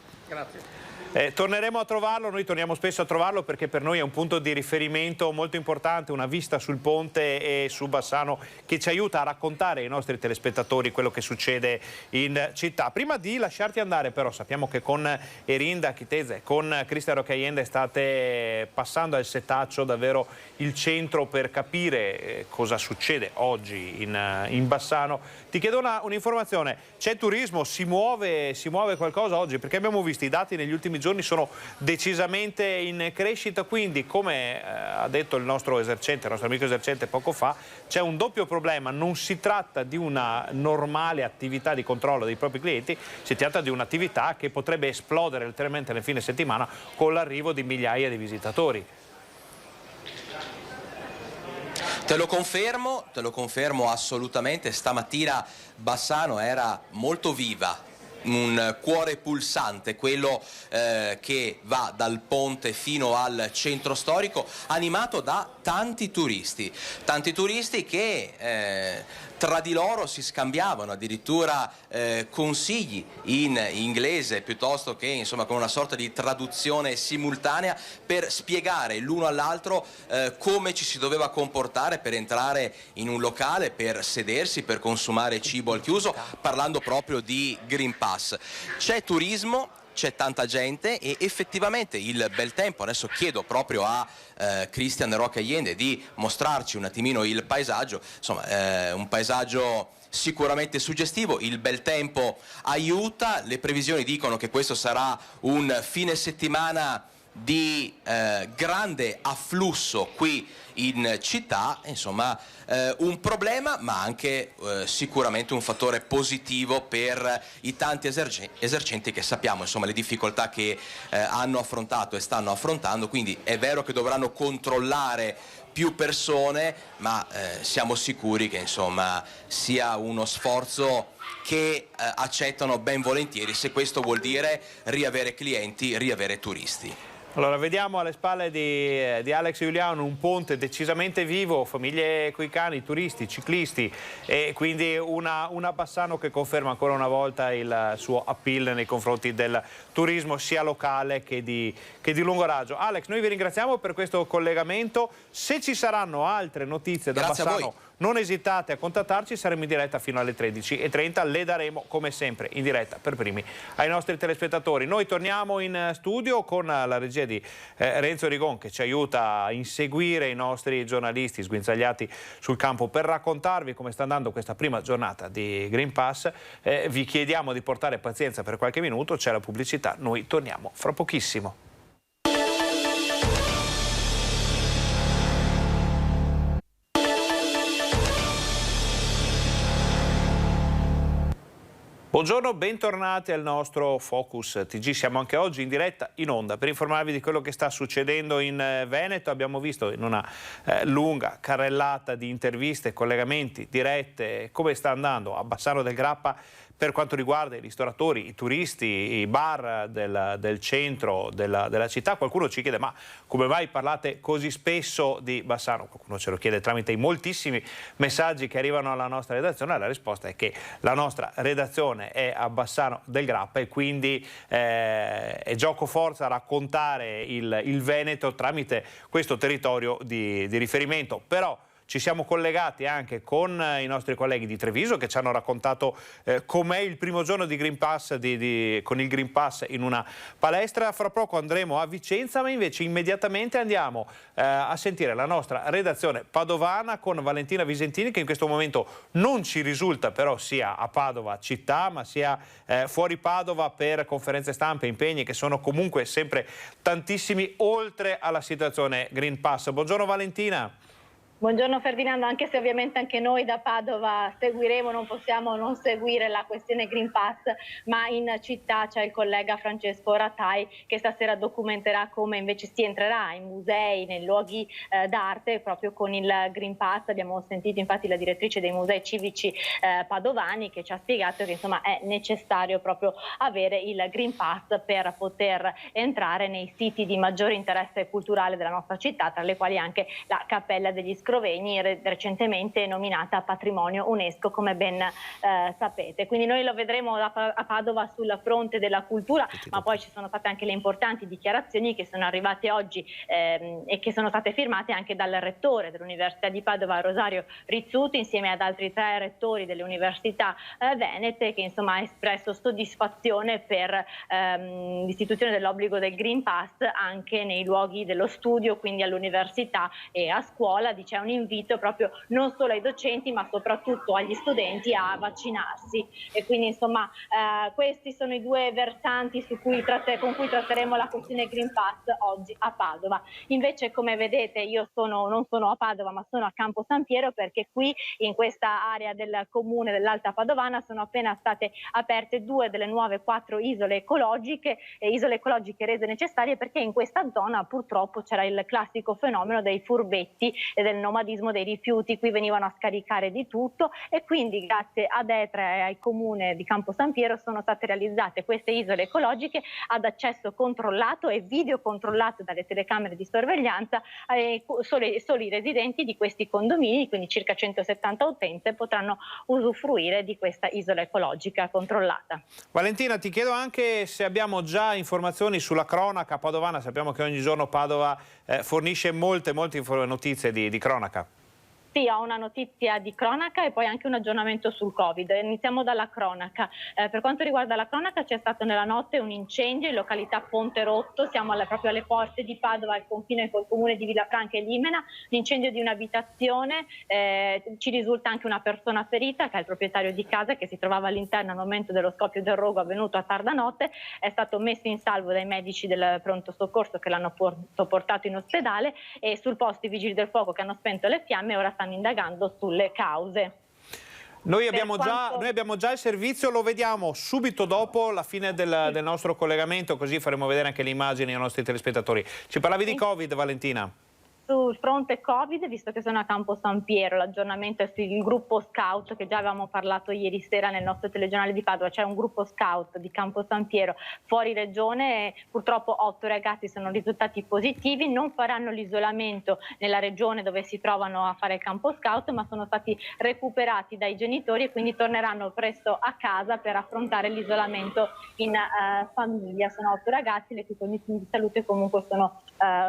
Torneremo a trovarlo, noi torniamo spesso a trovarlo perché per noi è un punto di riferimento molto importante, una vista sul ponte e su Bassano che ci aiuta a raccontare ai nostri telespettatori quello che succede in città. Prima di lasciarti andare però sappiamo che con Erinda Chitese, con Cristian Roccaiende state passando al setaccio davvero il centro per capire cosa succede oggi in Bassano. Ti chiedo un'informazione, c'è turismo, si muove qualcosa oggi? Perché abbiamo visto i dati negli ultimi giorni sono decisamente in crescita, quindi come ha detto il nostro amico esercente poco fa, c'è un doppio problema, non si tratta di una normale attività di controllo dei propri clienti, si tratta di un'attività che potrebbe esplodere letteralmente nel fine settimana con l'arrivo di migliaia di visitatori.
Te lo confermo assolutamente. Stamattina Bassano era molto viva, un cuore pulsante, quello che va dal ponte fino al centro storico, animato da tanti turisti che tra di loro si scambiavano addirittura consigli in inglese piuttosto che insomma con una sorta di traduzione simultanea per spiegare l'uno all'altro come ci si doveva comportare per entrare in un locale, per sedersi, per consumare cibo al chiuso, parlando proprio di Green Pass. C'è turismo, c'è tanta gente e effettivamente il bel tempo, adesso chiedo proprio a Cristian Roccaiende di mostrarci un attimino il paesaggio, insomma un paesaggio sicuramente suggestivo, il bel tempo aiuta, le previsioni dicono che questo sarà un fine settimana di grande afflusso qui in città, insomma un problema ma anche sicuramente un fattore positivo per i tanti esercenti che sappiamo insomma le difficoltà che hanno affrontato e stanno affrontando, quindi è vero che dovranno controllare più persone, ma siamo sicuri che insomma sia uno sforzo che accettano ben volentieri, se questo vuol dire riavere clienti, riavere turisti.
Allora, vediamo alle spalle di Alex Giuliano un ponte decisamente vivo, famiglie coi cani, turisti, ciclisti e quindi una Bassano che conferma ancora una volta il suo appeal nei confronti del turismo sia locale che di lungo raggio. Alex, noi vi ringraziamo per questo collegamento. Se ci saranno altre notizie da Bassano, non esitate a contattarci, saremo in diretta fino alle 13:30, le daremo come sempre in diretta per primi ai nostri telespettatori. Noi torniamo in studio con la regia di Renzo Rigon che ci aiuta a inseguire i nostri giornalisti sguinzagliati sul campo per raccontarvi come sta andando questa prima giornata di Green Pass. Vi chiediamo di portare pazienza per qualche minuto, c'è la pubblicità, noi torniamo fra pochissimo. Buongiorno, bentornati al nostro Focus TG. Siamo anche oggi in diretta, in onda, per informarvi di quello che sta succedendo in Veneto. Abbiamo visto in una lunga carrellata di interviste, collegamenti, dirette, come sta andando a Bassano del Grappa per quanto riguarda i ristoratori, i turisti, i bar del centro della città. Qualcuno ci chiede: ma come mai parlate così spesso di Bassano? Qualcuno ce lo chiede tramite i moltissimi messaggi che arrivano alla nostra redazione. La risposta è che la nostra redazione è a Bassano del Grappa e quindi è gioco forza raccontare il Veneto tramite questo territorio di riferimento. Però ci siamo collegati anche con i nostri colleghi di Treviso che ci hanno raccontato com'è il primo giorno di Green Pass con il Green Pass in una palestra. Fra poco andremo a Vicenza, ma invece immediatamente andiamo a sentire la nostra redazione padovana con Valentina Visentini, che in questo momento non ci risulta però sia a Padova città, ma sia fuori Padova per conferenze stampe e impegni che sono comunque sempre tantissimi oltre alla situazione Green Pass. Buongiorno Valentina.
Buongiorno Ferdinando, anche se ovviamente anche noi da Padova seguiremo, non possiamo non seguire la questione Green Pass, ma in città c'è il collega Francesco Ratai che stasera documenterà come invece si entrerà in musei, nei luoghi d'arte proprio con il Green Pass. Abbiamo sentito infatti la direttrice dei musei civici padovani che ci ha spiegato che insomma è necessario proprio avere il Green Pass per poter entrare nei siti di maggiore interesse culturale della nostra città, tra le quali anche la Cappella degli Scrovegni, recentemente nominata Patrimonio UNESCO, come ben sapete. Quindi noi lo vedremo a Padova sul fronte della cultura, ma poi ci sono state anche le importanti dichiarazioni che sono arrivate oggi e che sono state firmate anche dal rettore dell'Università di Padova, Rosario Rizzuti, insieme ad altri 3 rettori delle università venete, che insomma ha espresso soddisfazione per l'istituzione dell'obbligo del Green Pass anche nei luoghi dello studio, quindi all'università e a scuola. C'è un invito proprio non solo ai docenti ma soprattutto agli studenti a vaccinarsi, e quindi insomma questi sono i 2 versanti con cui tratteremo la questione Green Pass oggi a Padova. Invece, come vedete, io non sono a Padova ma sono a Campo San Piero, perché qui in questa area del comune dell'Alta Padovana sono appena state aperte 2 delle nuove 4 isole ecologiche rese necessarie perché in questa zona purtroppo c'era il classico fenomeno dei furbetti e del nomadismo dei rifiuti. Qui venivano a scaricare di tutto, e quindi grazie ad ETRA e al comune di Campo San Piero sono state realizzate queste isole ecologiche ad accesso controllato e video controllato dalle telecamere di sorveglianza. Solo i residenti di questi condomini, quindi circa 170 utenze, potranno usufruire di questa isola ecologica controllata.
Valentina, ti chiedo anche se abbiamo già informazioni sulla cronaca padovana. Sappiamo che ogni giorno Padova fornisce molte notizie di cronaca.
Sì, ho una notizia di cronaca e poi anche un aggiornamento sul Covid. Iniziamo dalla cronaca. Per quanto riguarda la cronaca, c'è stato nella notte un incendio in località Ponte Rotto, siamo proprio alle porte di Padova, al confine col comune di Villafranca e Limena, l'incendio di un'abitazione, ci risulta anche una persona ferita che è il proprietario di casa che si trovava all'interno al momento dello scoppio del rogo avvenuto a tarda notte, è stato messo in salvo dai medici del pronto soccorso che l'hanno portato in ospedale, e sul posto i vigili del fuoco che hanno spento le fiamme ora stanno indagando sulle cause.
Noi abbiamo già il servizio, lo vediamo subito dopo la fine del nostro collegamento, così faremo vedere anche le immagini ai nostri telespettatori. Ci parlavi di Covid, Valentina?
Sul fronte Covid, visto che sono a Campo San Piero, l'aggiornamento è sul gruppo Scout che già avevamo parlato ieri sera nel nostro telegiornale di Padova. C'è un gruppo Scout di Campo San Piero fuori regione e purtroppo 8 ragazzi sono risultati positivi, non faranno l'isolamento nella regione dove si trovano a fare il campo Scout, ma sono stati recuperati dai genitori e quindi torneranno presto a casa per affrontare l'isolamento in famiglia. Sono 8 ragazzi, le cui condizioni di salute comunque sono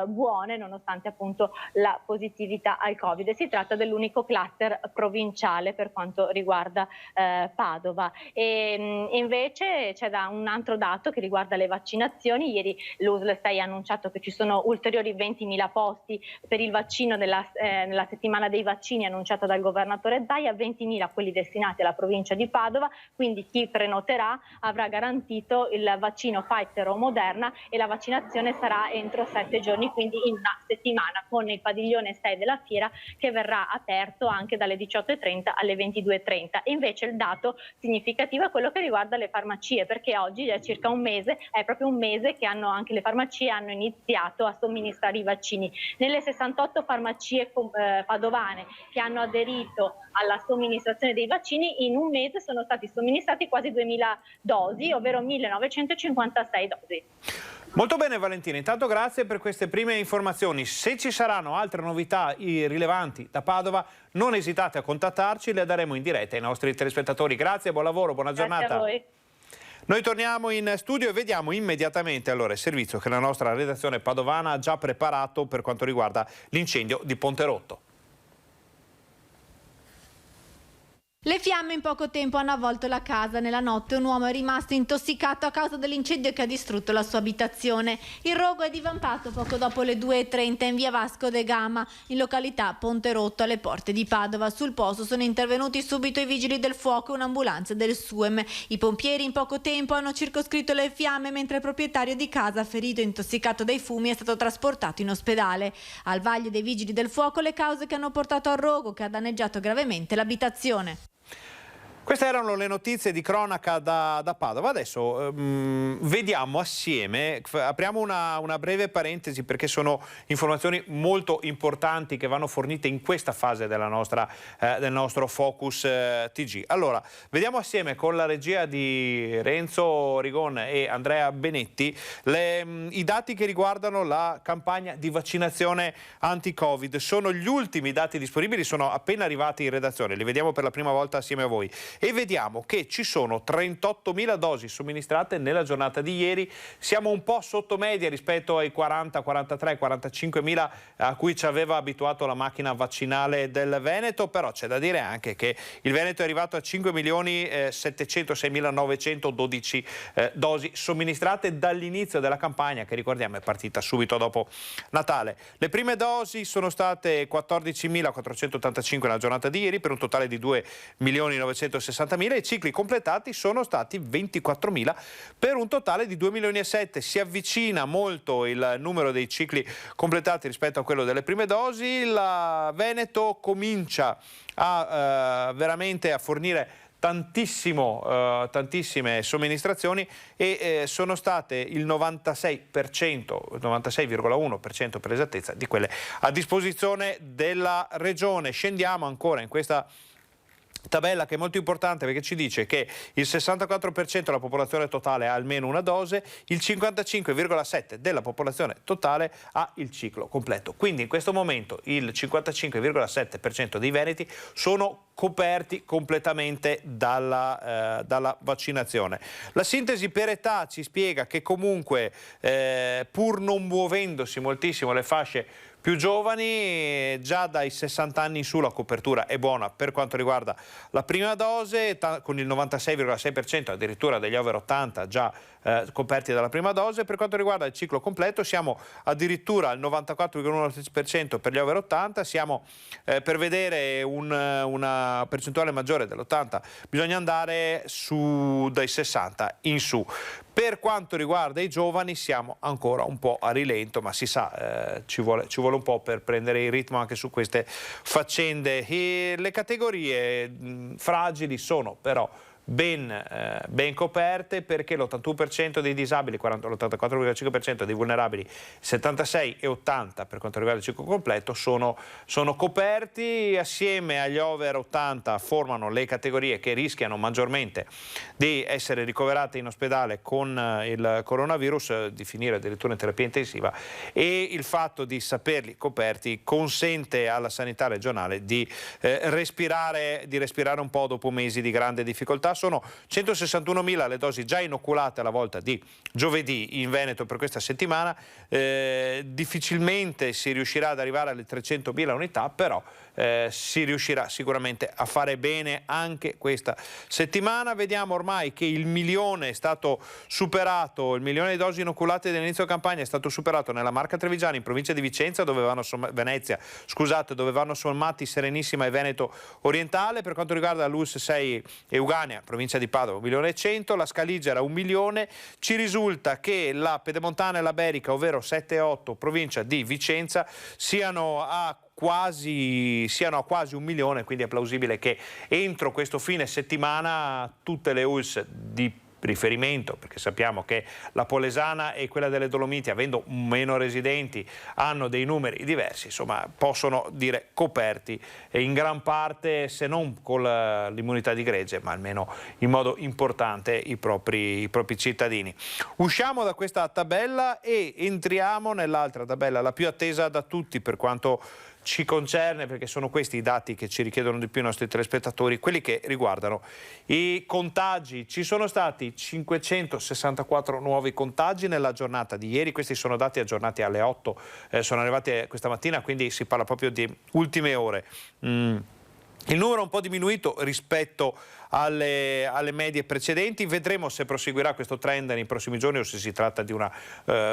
buone nonostante appunto la positività al Covid. Si tratta dell'unico cluster provinciale per quanto riguarda Padova. E invece c'è un altro dato che riguarda le vaccinazioni. Ieri l'USL ha annunciato che ci sono ulteriori 20.000 posti per il vaccino nella settimana dei vaccini annunciata dal governatore Zaia, 20.000 quelli destinati alla provincia di Padova, quindi chi prenoterà avrà garantito il vaccino Pfizer o Moderna e la vaccinazione sarà entro 7 giorni, quindi in una settimana, con il padiglione 6 della fiera che verrà aperto anche dalle 18:30 alle 22:30. E invece il dato significativo è quello che riguarda le farmacie, perché oggi è circa un mese, è proprio un mese che anche le farmacie hanno iniziato a somministrare i vaccini. Nelle 68 farmacie padovane che hanno aderito alla somministrazione dei vaccini, in un mese sono stati somministrati quasi 2.000 dosi, ovvero 1.956 dosi.
Molto bene Valentina, intanto grazie per queste prime informazioni. Se ci saranno altre novità rilevanti da Padova, non esitate a contattarci, le daremo in diretta ai nostri telespettatori. Grazie, buon lavoro, buona giornata.
Grazie a voi.
Noi torniamo in studio e vediamo immediatamente allora il servizio che la nostra redazione padovana ha già preparato per quanto riguarda l'incendio di Ponte Rotto.
Le fiamme in poco tempo hanno avvolto la casa. Nella notte un uomo è rimasto intossicato a causa dell'incendio che ha distrutto la sua abitazione. Il rogo è divampato poco dopo le 2:30 in via Vasco de Gama, in località Ponte Rotto, alle porte di Padova. Sul posto sono intervenuti subito i vigili del fuoco e un'ambulanza del SUEM. I pompieri in poco tempo hanno circoscritto le fiamme, mentre il proprietario di casa, ferito e intossicato dai fumi, è stato trasportato in ospedale. Al vaglio dei vigili del fuoco le cause che hanno portato al rogo, che ha danneggiato gravemente l'abitazione.
Queste erano le notizie di cronaca da Padova. Adesso vediamo assieme, apriamo una breve parentesi perché sono informazioni molto importanti che vanno fornite in questa fase del nostro Focus TG. Allora, vediamo assieme con la regia di Renzo Rigon e Andrea Benetti i dati che riguardano la campagna di vaccinazione anti-Covid. Sono gli ultimi dati disponibili, sono appena arrivati in redazione, li vediamo per la prima volta assieme a voi. E vediamo che ci sono 38.000 dosi somministrate nella giornata di ieri. Siamo un po' sotto media rispetto ai 40, 43, 45.000 a cui ci aveva abituato la macchina vaccinale del Veneto, però c'è da dire anche che il Veneto è arrivato a 5.706.912 dosi somministrate dall'inizio della campagna, che ricordiamo è partita subito dopo Natale. Le prime dosi sono state 14.485 nella giornata di ieri, per un totale di 2.960.000. I cicli completati sono stati 24.000 per un totale di 2.700.000. Si avvicina molto il numero dei cicli completati rispetto a quello delle prime dosi. Il Veneto comincia veramente a fornire tantissime somministrazioni e sono state il 96,1% per l'esattezza di quelle a disposizione della regione. Scendiamo ancora in questa tabella che è molto importante perché ci dice che il 64% della popolazione totale ha almeno una dose, il 55,7% della popolazione totale ha il ciclo completo. Quindi in questo momento il 55,7% dei veneti sono coperti completamente dalla vaccinazione. La sintesi per età ci spiega che comunque pur non muovendosi moltissimo le fasce più giovani, già dai 60 anni in su la copertura è buona per quanto riguarda la prima dose, con il 96,6% addirittura degli over 80 già coperti dalla prima dose. Per quanto riguarda il ciclo completo siamo addirittura al 94,1% per gli over 80, siamo per vedere una percentuale maggiore dell'80 bisogna andare dai 60 in su. Per quanto riguarda i giovani siamo ancora un po' a rilento, ma si sa, ci vuole un po' per prendere il ritmo anche su queste faccende. E le categorie fragili sono però ben coperte, perché l'81% dei disabili, l'84,5% dei vulnerabili, 76 e 80 per quanto riguarda il ciclo completo sono coperti. Assieme agli over 80 formano le categorie che rischiano maggiormente di essere ricoverate in ospedale con il coronavirus, di finire addirittura in terapia intensiva, e il fatto di saperli coperti consente alla sanità regionale di respirare un po' dopo mesi di grande difficoltà. Sono 161.000 le dosi già inoculate alla volta di giovedì in Veneto per questa settimana. Difficilmente si riuscirà ad arrivare alle 300.000 unità, però si riuscirà sicuramente a fare bene anche questa settimana. Vediamo ormai che il milione è stato superato, il milione di dosi inoculate dall'inizio campagna è stato superato nella Marca Trevigiana, in provincia di Vicenza, dove vanno sommati Serenissima e Veneto Orientale. Per quanto riguarda l'ULSS 6 Euganea, provincia di Padova, 1.100.000, la Scaligera 1 milione. Ci risulta che la Pedemontana e la Berica, ovvero 7 e 8, provincia di Vicenza, siano a quasi 1 milione, quindi è plausibile che entro questo fine settimana tutte le ULSS di riferimento, perché sappiamo che la Polesana e quella delle Dolomiti, avendo meno residenti, hanno dei numeri diversi, insomma possono dire coperti in gran parte, se non con l'immunità di gregge, ma almeno in modo importante i propri cittadini. Usciamo da questa tabella e entriamo nell'altra tabella, la più attesa da tutti per quanto ci concerne, perché sono questi i dati che ci richiedono di più i nostri telespettatori, quelli che riguardano i contagi. Ci sono stati 564 nuovi contagi nella giornata di ieri, questi sono dati aggiornati alle 8, sono arrivati questa mattina, quindi si parla proprio di ultime ore. Il numero è un po' diminuito rispetto alle medie precedenti, vedremo se proseguirà questo trend nei prossimi giorni o se si tratta di una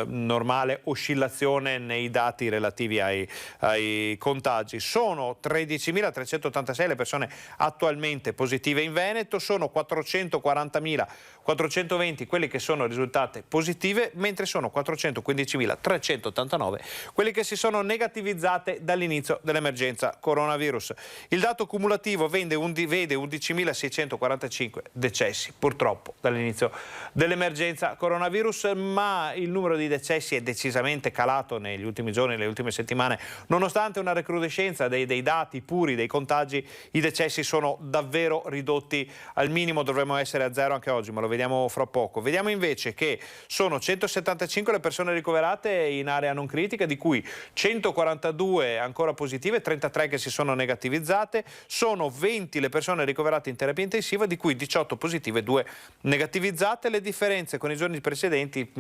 normale oscillazione nei dati relativi ai contagi. Sono 13.386 le persone attualmente positive in Veneto, sono 440.420 quelli che sono risultate positive, mentre sono 415.389 quelli che si sono negativizzate dall'inizio dell'emergenza coronavirus. Il dato cumulativo vede 11.645 decessi purtroppo dall'inizio dell'emergenza coronavirus, ma il numero di decessi è decisamente calato negli ultimi giorni, nelle ultime settimane. Nonostante una recrudescenza dei dati puri dei contagi, i decessi sono davvero ridotti al minimo, dovremmo essere a zero anche oggi, ma lo vediamo fra poco. Vediamo invece che sono 175 le persone ricoverate in area non critica, di cui 142 ancora positive, 33 che si sono negativizzate, sono 20 le persone ricoverate in terapia intensiva, di cui 18 positive e 2 negativizzate. Le differenze con i giorni precedenti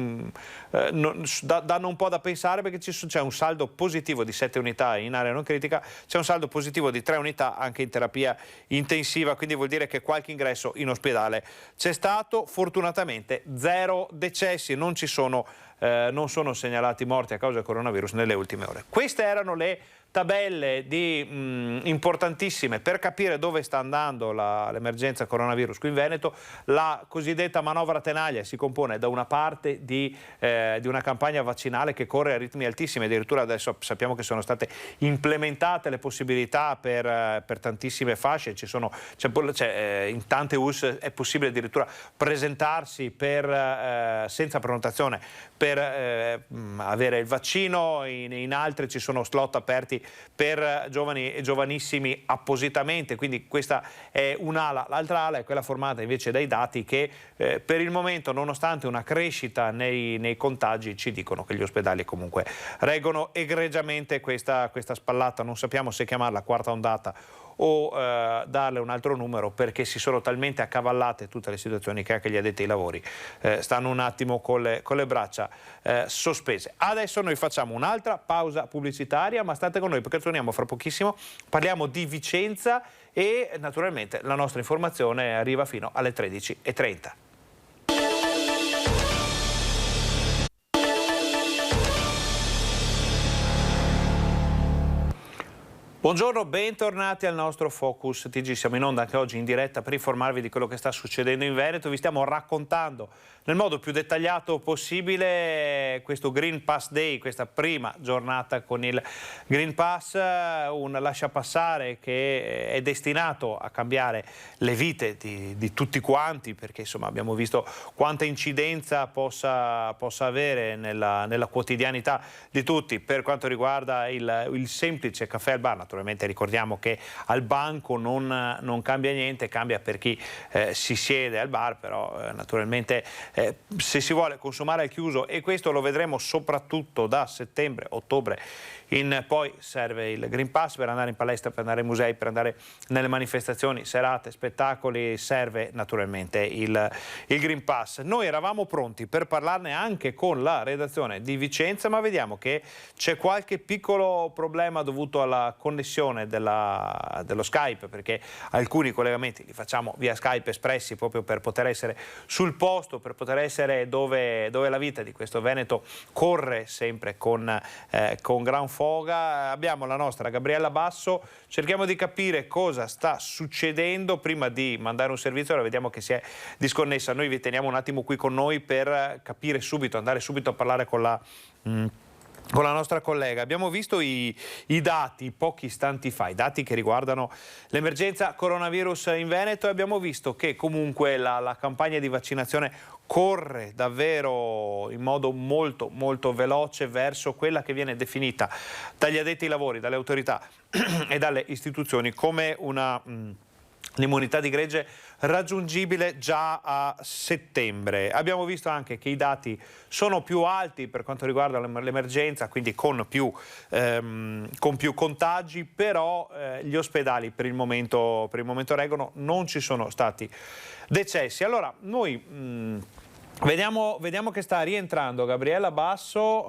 danno un po' da pensare, perché c'è un saldo positivo di 7 unità in area non critica, c'è un saldo positivo di 3 unità anche in terapia intensiva, quindi vuol dire che qualche ingresso in ospedale c'è stato. Fortunatamente 0 decessi, non sono segnalati morti a causa del coronavirus nelle ultime ore. Queste erano le tabelle importantissime per capire dove sta andando l'emergenza coronavirus qui in Veneto. La cosiddetta manovra tenaglia si compone da una parte di una campagna vaccinale che corre a ritmi altissimi, addirittura adesso sappiamo che sono state implementate le possibilità per tantissime fasce, in tante US è possibile addirittura presentarsi senza prenotazione per avere il vaccino, in altre ci sono slot aperti per giovani e giovanissimi appositamente, quindi questa è un'ala. L'altra ala è quella formata invece dai dati che per il momento, nonostante una crescita nei contagi, ci dicono che gli ospedali comunque reggono egregiamente questa spallata. Non sappiamo se chiamarla quarta ondata o darle un altro numero, perché si sono talmente accavallate tutte le situazioni che anche gli addetti ai lavori stanno un attimo con le braccia sospese. Adesso noi facciamo un'altra pausa pubblicitaria, ma state con noi perché torniamo fra pochissimo, parliamo di Vicenza e naturalmente la nostra informazione arriva fino alle 13:30. Buongiorno, bentornati al nostro Focus TG. Siamo in onda anche oggi in diretta per informarvi di quello che sta succedendo in Veneto. Vi stiamo raccontando nel modo più dettagliato possibile questo Green Pass Day, questa prima giornata con il Green Pass, un lasciapassare che è destinato a cambiare le vite di tutti quanti, perché insomma abbiamo visto quanta incidenza possa avere nella quotidianità di tutti. Per quanto riguarda il semplice caffè al bar, naturalmente ricordiamo che al banco non cambia niente, cambia per chi si siede al bar, però naturalmente se si vuole consumare al chiuso, e questo lo vedremo soprattutto da settembre, ottobre in poi, serve il Green Pass per andare in palestra, per andare ai musei, per andare nelle manifestazioni, serate, spettacoli, serve naturalmente il Green Pass. Noi eravamo pronti per parlarne anche con la redazione di Vicenza, ma vediamo che c'è qualche piccolo problema dovuto alla connessione dello Skype, perché alcuni collegamenti li facciamo via Skype espressi proprio per poter essere sul posto, per poter essere dove la vita di questo Veneto corre sempre con gran foga. Abbiamo la nostra Gabriella Basso, cerchiamo di capire cosa sta succedendo prima di mandare un servizio. Ora vediamo che si è disconnessa. Noi vi teniamo un attimo qui con noi per capire subito, andare subito a parlare con la nostra collega. Abbiamo visto i dati pochi istanti fa, i dati che riguardano l'emergenza coronavirus in Veneto, e abbiamo visto che comunque la campagna di vaccinazione corre davvero in modo molto molto veloce verso quella che viene definita dagli addetti ai lavori, dalle autorità e dalle istituzioni come l'immunità di gregge raggiungibile già a settembre. Abbiamo visto anche che i dati sono più alti per quanto riguarda l'emergenza, quindi con più contagi, però gli ospedali per il momento reggono, non ci sono stati decessi. Allora noi vediamo che sta rientrando Gabriella Basso,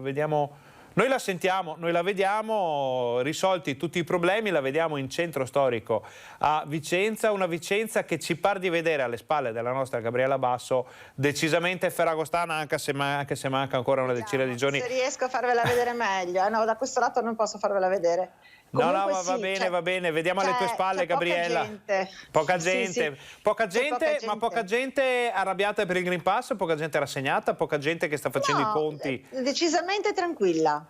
vediamo Noi la sentiamo, noi la vediamo, risolti tutti i problemi, la vediamo in centro storico a Vicenza, una Vicenza che ci par di vedere alle spalle della nostra Gabriella Basso decisamente ferragostana, anche se manca ancora una decina di giorni.
Se riesco a farvela vedere meglio, no, da questo lato non posso farvela vedere. Comunque
no, va bene, vediamo alle tue spalle, Gabriella. Poca gente, ma poca gente arrabbiata per il Green Pass, poca gente rassegnata, poca gente che sta facendo i conti.
Decisamente tranquilla,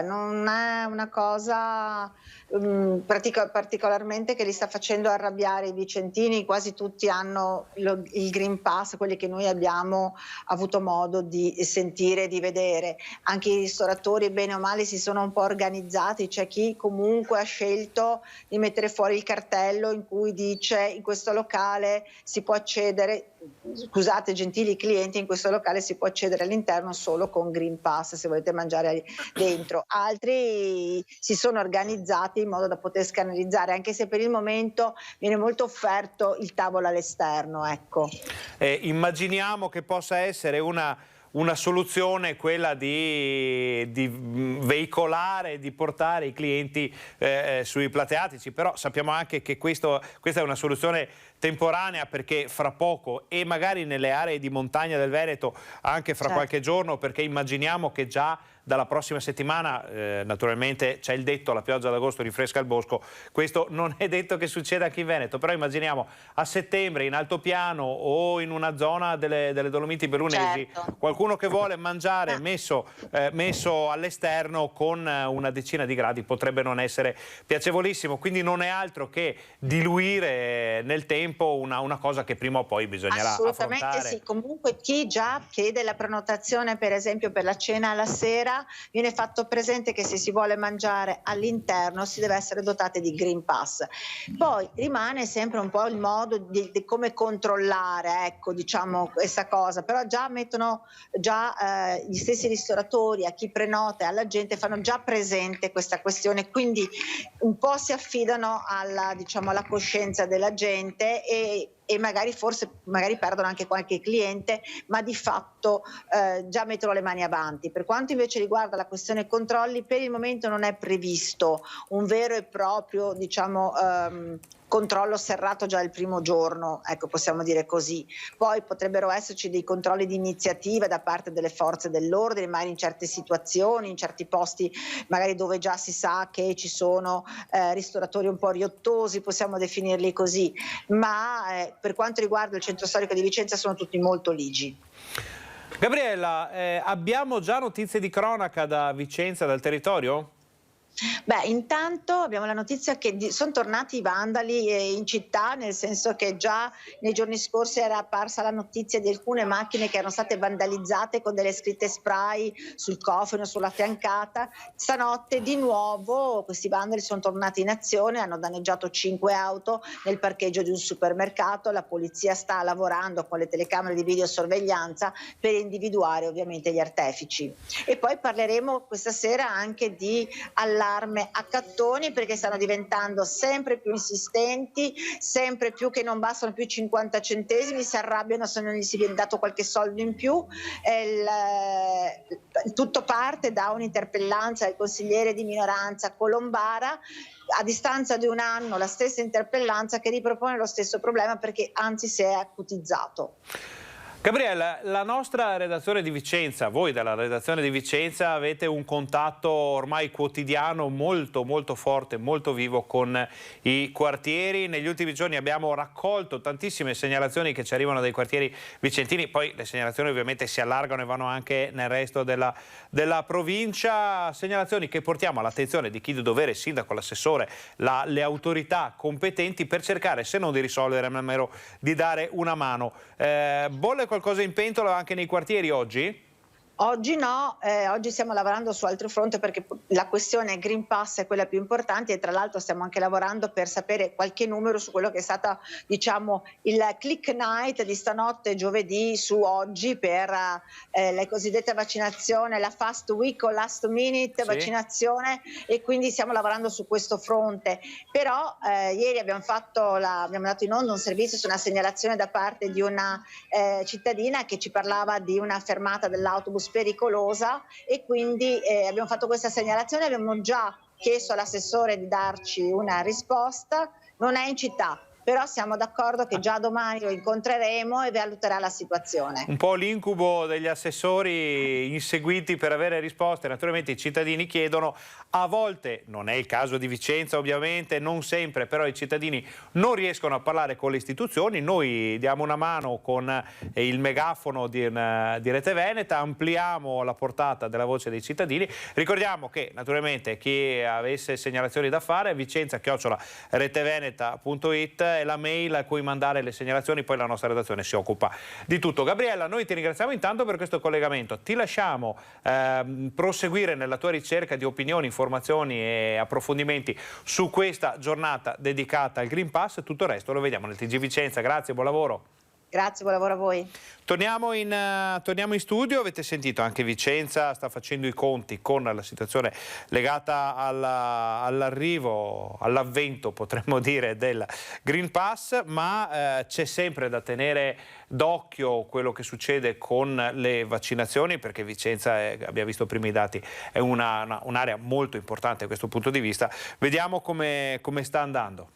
non è una cosa particolarmente che li sta facendo arrabbiare i vicentini. Quasi tutti hanno il Green Pass, quelli che noi abbiamo avuto modo di sentire e di vedere. Anche i ristoratori bene o male si sono un po' organizzati, c'è chi comunque ha scelto di mettere fuori il cartello in cui dice: in questo locale si può accedere, scusate gentili clienti, in questo locale si può accedere all'interno solo con Green Pass se volete mangiare dentro. Altri si sono organizzati in modo da poter scannerizzare, anche se per il momento viene molto offerto il tavolo all'esterno, ecco.
Immaginiamo che possa essere una soluzione quella di veicolare, di portare i clienti sui plateatici, però sappiamo anche che questa è una soluzione temporanea, perché fra poco, e magari nelle aree di montagna del Veneto anche fra qualche giorno, perché immaginiamo che già dalla prossima settimana, naturalmente c'è il detto, la pioggia d'agosto rinfresca il bosco, questo non è detto che succeda anche in Veneto, però immaginiamo a settembre in altopiano o in una zona delle Dolomiti Bellunesi, qualcuno che vuole mangiare messo all'esterno con una decina di gradi potrebbe non essere piacevolissimo, quindi non è altro che diluire nel tempo una cosa che prima o poi bisognerà
assolutamente
affrontare.
Sì, comunque chi già chiede la prenotazione per esempio per la cena alla sera, viene fatto presente che se si vuole mangiare all'interno si deve essere dotati di Green Pass. Poi rimane sempre un po' il modo di come controllare, ecco, diciamo, questa cosa, però già mettono gli stessi ristoratori, a chi prenota e alla gente, fanno già presente questa questione, quindi un po' si affidano alla coscienza della gente e magari perdono anche qualche cliente, ma di fatto già mettono le mani avanti. Per quanto invece riguarda la questione controlli, per il momento non è previsto un vero e proprio controllo serrato già il primo giorno, ecco, possiamo dire così. Poi potrebbero esserci dei controlli di iniziativa da parte delle forze dell'ordine, magari in certe situazioni, in certi posti magari dove già si sa che ci sono ristoratori un po' riottosi, possiamo definirli così, ma per quanto riguarda il centro storico di Vicenza sono tutti molto ligi.
Gabriella, abbiamo già notizie di cronaca da Vicenza, dal territorio?
Beh, intanto abbiamo la notizia che sono tornati i vandali in città, nel senso che già nei giorni scorsi era apparsa la notizia di alcune macchine che erano state vandalizzate con delle scritte spray sul cofano, sulla fiancata. Stanotte di nuovo questi vandali sono tornati in azione, hanno danneggiato 5 auto nel parcheggio di un supermercato. La polizia sta lavorando con le telecamere di videosorveglianza per individuare ovviamente gli artefici. E poi parleremo questa sera anche di allarme a cattoni, perché stanno diventando sempre più insistenti, sempre più che non bastano più 50 centesimi, si arrabbiano se non gli si viene dato qualche soldo in più. Tutto parte da un'interpellanza del consigliere di minoranza Colombara, a distanza di un anno la stessa interpellanza che ripropone lo stesso problema, perché anzi si è acutizzato.
Gabriella, la nostra redazione di Vicenza, voi dalla redazione di Vicenza avete un contatto ormai quotidiano molto forte, molto vivo con i quartieri. Negli ultimi giorni abbiamo raccolto tantissime segnalazioni che ci arrivano dai quartieri vicentini, poi le segnalazioni ovviamente si allargano e vanno anche nel resto della provincia, segnalazioni che portiamo all'attenzione di chi di dovere, il sindaco, l'assessore, le autorità competenti, per cercare, se non di risolvere, ma almeno di dare una mano. Bolle qualcosa in pentola anche nei quartieri oggi?
Oggi no, oggi stiamo lavorando su altro fronte, perché la questione Green Pass è quella più importante, e tra l'altro stiamo anche lavorando per sapere qualche numero su quello che è stata, diciamo, il click night di stanotte giovedì su oggi per la cosiddetta vaccinazione, la fast week o last minute vaccinazione, e quindi stiamo lavorando su questo fronte. Però ieri abbiamo dato in onda un servizio su una segnalazione da parte di una cittadina che ci parlava di una fermata dell'autobus focus pericolosa e quindi abbiamo fatto questa segnalazione, abbiamo già chiesto all'assessore di darci una risposta, non è in città. Però siamo d'accordo che già domani lo incontreremo e valuterà la situazione.
Un po' l'incubo degli assessori inseguiti per avere risposte. Naturalmente i cittadini chiedono, a volte, non è il caso di Vicenza ovviamente, non sempre, però i cittadini non riescono a parlare con le istituzioni. Noi diamo una mano con il megafono di Rete Veneta, ampliamo la portata della voce dei cittadini. Ricordiamo che naturalmente chi avesse segnalazioni da fare, vicenza@reteveneta.it è la mail a cui mandare le segnalazioni, poi la nostra redazione si occupa di tutto. Gabriella, noi ti ringraziamo intanto per questo collegamento, ti lasciamo proseguire nella tua ricerca di opinioni, informazioni e approfondimenti su questa giornata dedicata al Green Pass. Tutto il resto lo vediamo nel TG Vicenza. Grazie, buon lavoro.
Grazie, buon lavoro a voi.
Torniamo in studio. Avete sentito, anche Vicenza sta facendo i conti con la situazione legata all'arrivo, all'avvento, potremmo dire, del Green Pass, ma c'è sempre da tenere d'occhio quello che succede con le vaccinazioni, perché Vicenza, abbiamo visto prima i dati, è un'area molto importante da questo punto di vista. Vediamo come sta andando.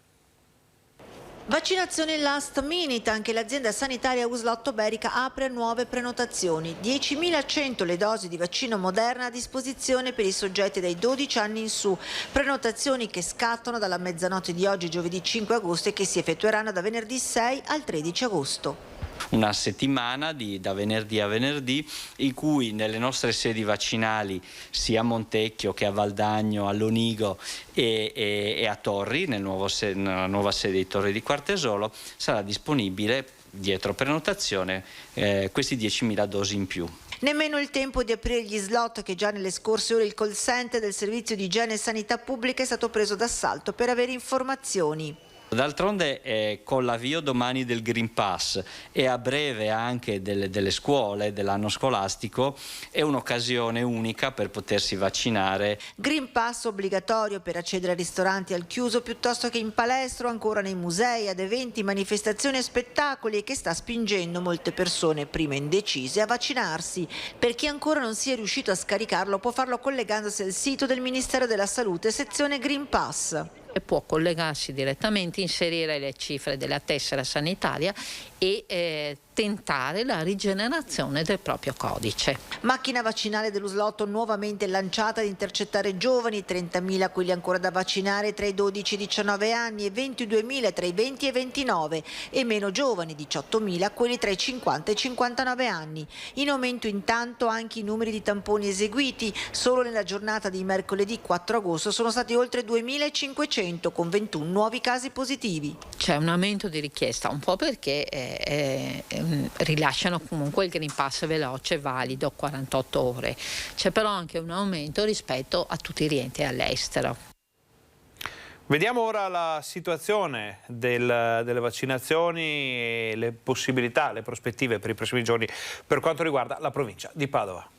Vaccinazione last minute, anche l'azienda sanitaria USL Ottoberica apre nuove prenotazioni. 10.100 le dosi di vaccino Moderna a disposizione per i soggetti dai 12 anni in su. Prenotazioni che scattano dalla mezzanotte di oggi, giovedì 5 agosto, e che si effettueranno da venerdì 6 al 13 agosto.
Una settimana da venerdì a venerdì in cui nelle nostre sedi vaccinali sia a Montecchio che a Valdagno, a Lonigo e a Torri, nella nuova sede di Torri di Quartesolo, sarà disponibile dietro prenotazione questi 10.000 dosi in più.
Nemmeno il tempo di aprire gli slot, che già nelle scorse ore il call center del servizio di igiene e sanità pubblica è stato preso d'assalto per avere informazioni.
D'altronde con l'avvio domani del Green Pass e a breve anche delle scuole, dell'anno scolastico, è un'occasione unica per potersi vaccinare.
Green Pass obbligatorio per accedere a ristoranti al chiuso piuttosto che in palestra, o ancora nei musei, ad eventi, manifestazioni e spettacoli, e che sta spingendo molte persone prima indecise a vaccinarsi. Per chi ancora non sia riuscito a scaricarlo, può farlo collegandosi al sito del Ministero della Salute, sezione Green Pass.
Può collegarsi direttamente, inserire le cifre della tessera sanitaria e tentare la rigenerazione del proprio codice.
Macchina vaccinale dell'Uslotto nuovamente lanciata ad intercettare giovani, 30.000 quelli ancora da vaccinare tra i 12 e i 19 anni e 22.000 tra i 20 e i 29, e meno giovani, 18.000 quelli tra i 50 e i 59 anni. In aumento intanto anche i numeri di tamponi eseguiti. Solo nella giornata di mercoledì 4 agosto sono stati oltre 2.500, con 21 nuovi casi positivi.
C'è un aumento di richiesta, un po' perché rilasciano comunque il Green Pass veloce, valido 48 ore. C'è però anche un aumento rispetto a tutti i rientri all'estero.
Vediamo ora la situazione delle vaccinazioni e le possibilità, le prospettive per i prossimi giorni per quanto riguarda la provincia di Padova.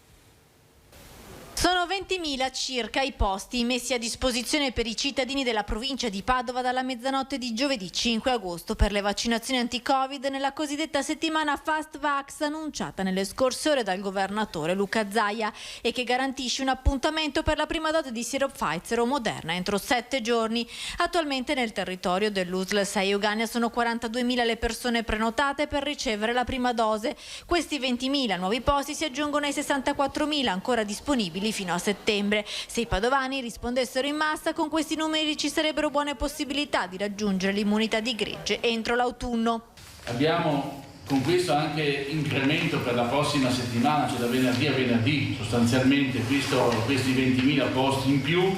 Sono 20.000 circa i posti messi a disposizione per i cittadini della provincia di Padova dalla mezzanotte di giovedì 5 agosto per le vaccinazioni anti-Covid nella cosiddetta settimana Fast Vax annunciata nelle scorse ore dal governatore Luca Zaia, e che garantisce un appuntamento per la prima dose di siero Pfizer o Moderna entro 7 giorni. Attualmente nel territorio dell'USL 6 Euganea sono 42.000 le persone prenotate per ricevere la prima dose. Questi 20.000 nuovi posti si aggiungono ai 64.000 ancora disponibili fino a settembre. Se i padovani rispondessero in massa, con questi numeri ci sarebbero buone possibilità di raggiungere l'immunità di gregge entro l'autunno.
Abbiamo con questo anche incremento per la prossima settimana, cioè da venerdì a venerdì, sostanzialmente questi 20.000 posti in più.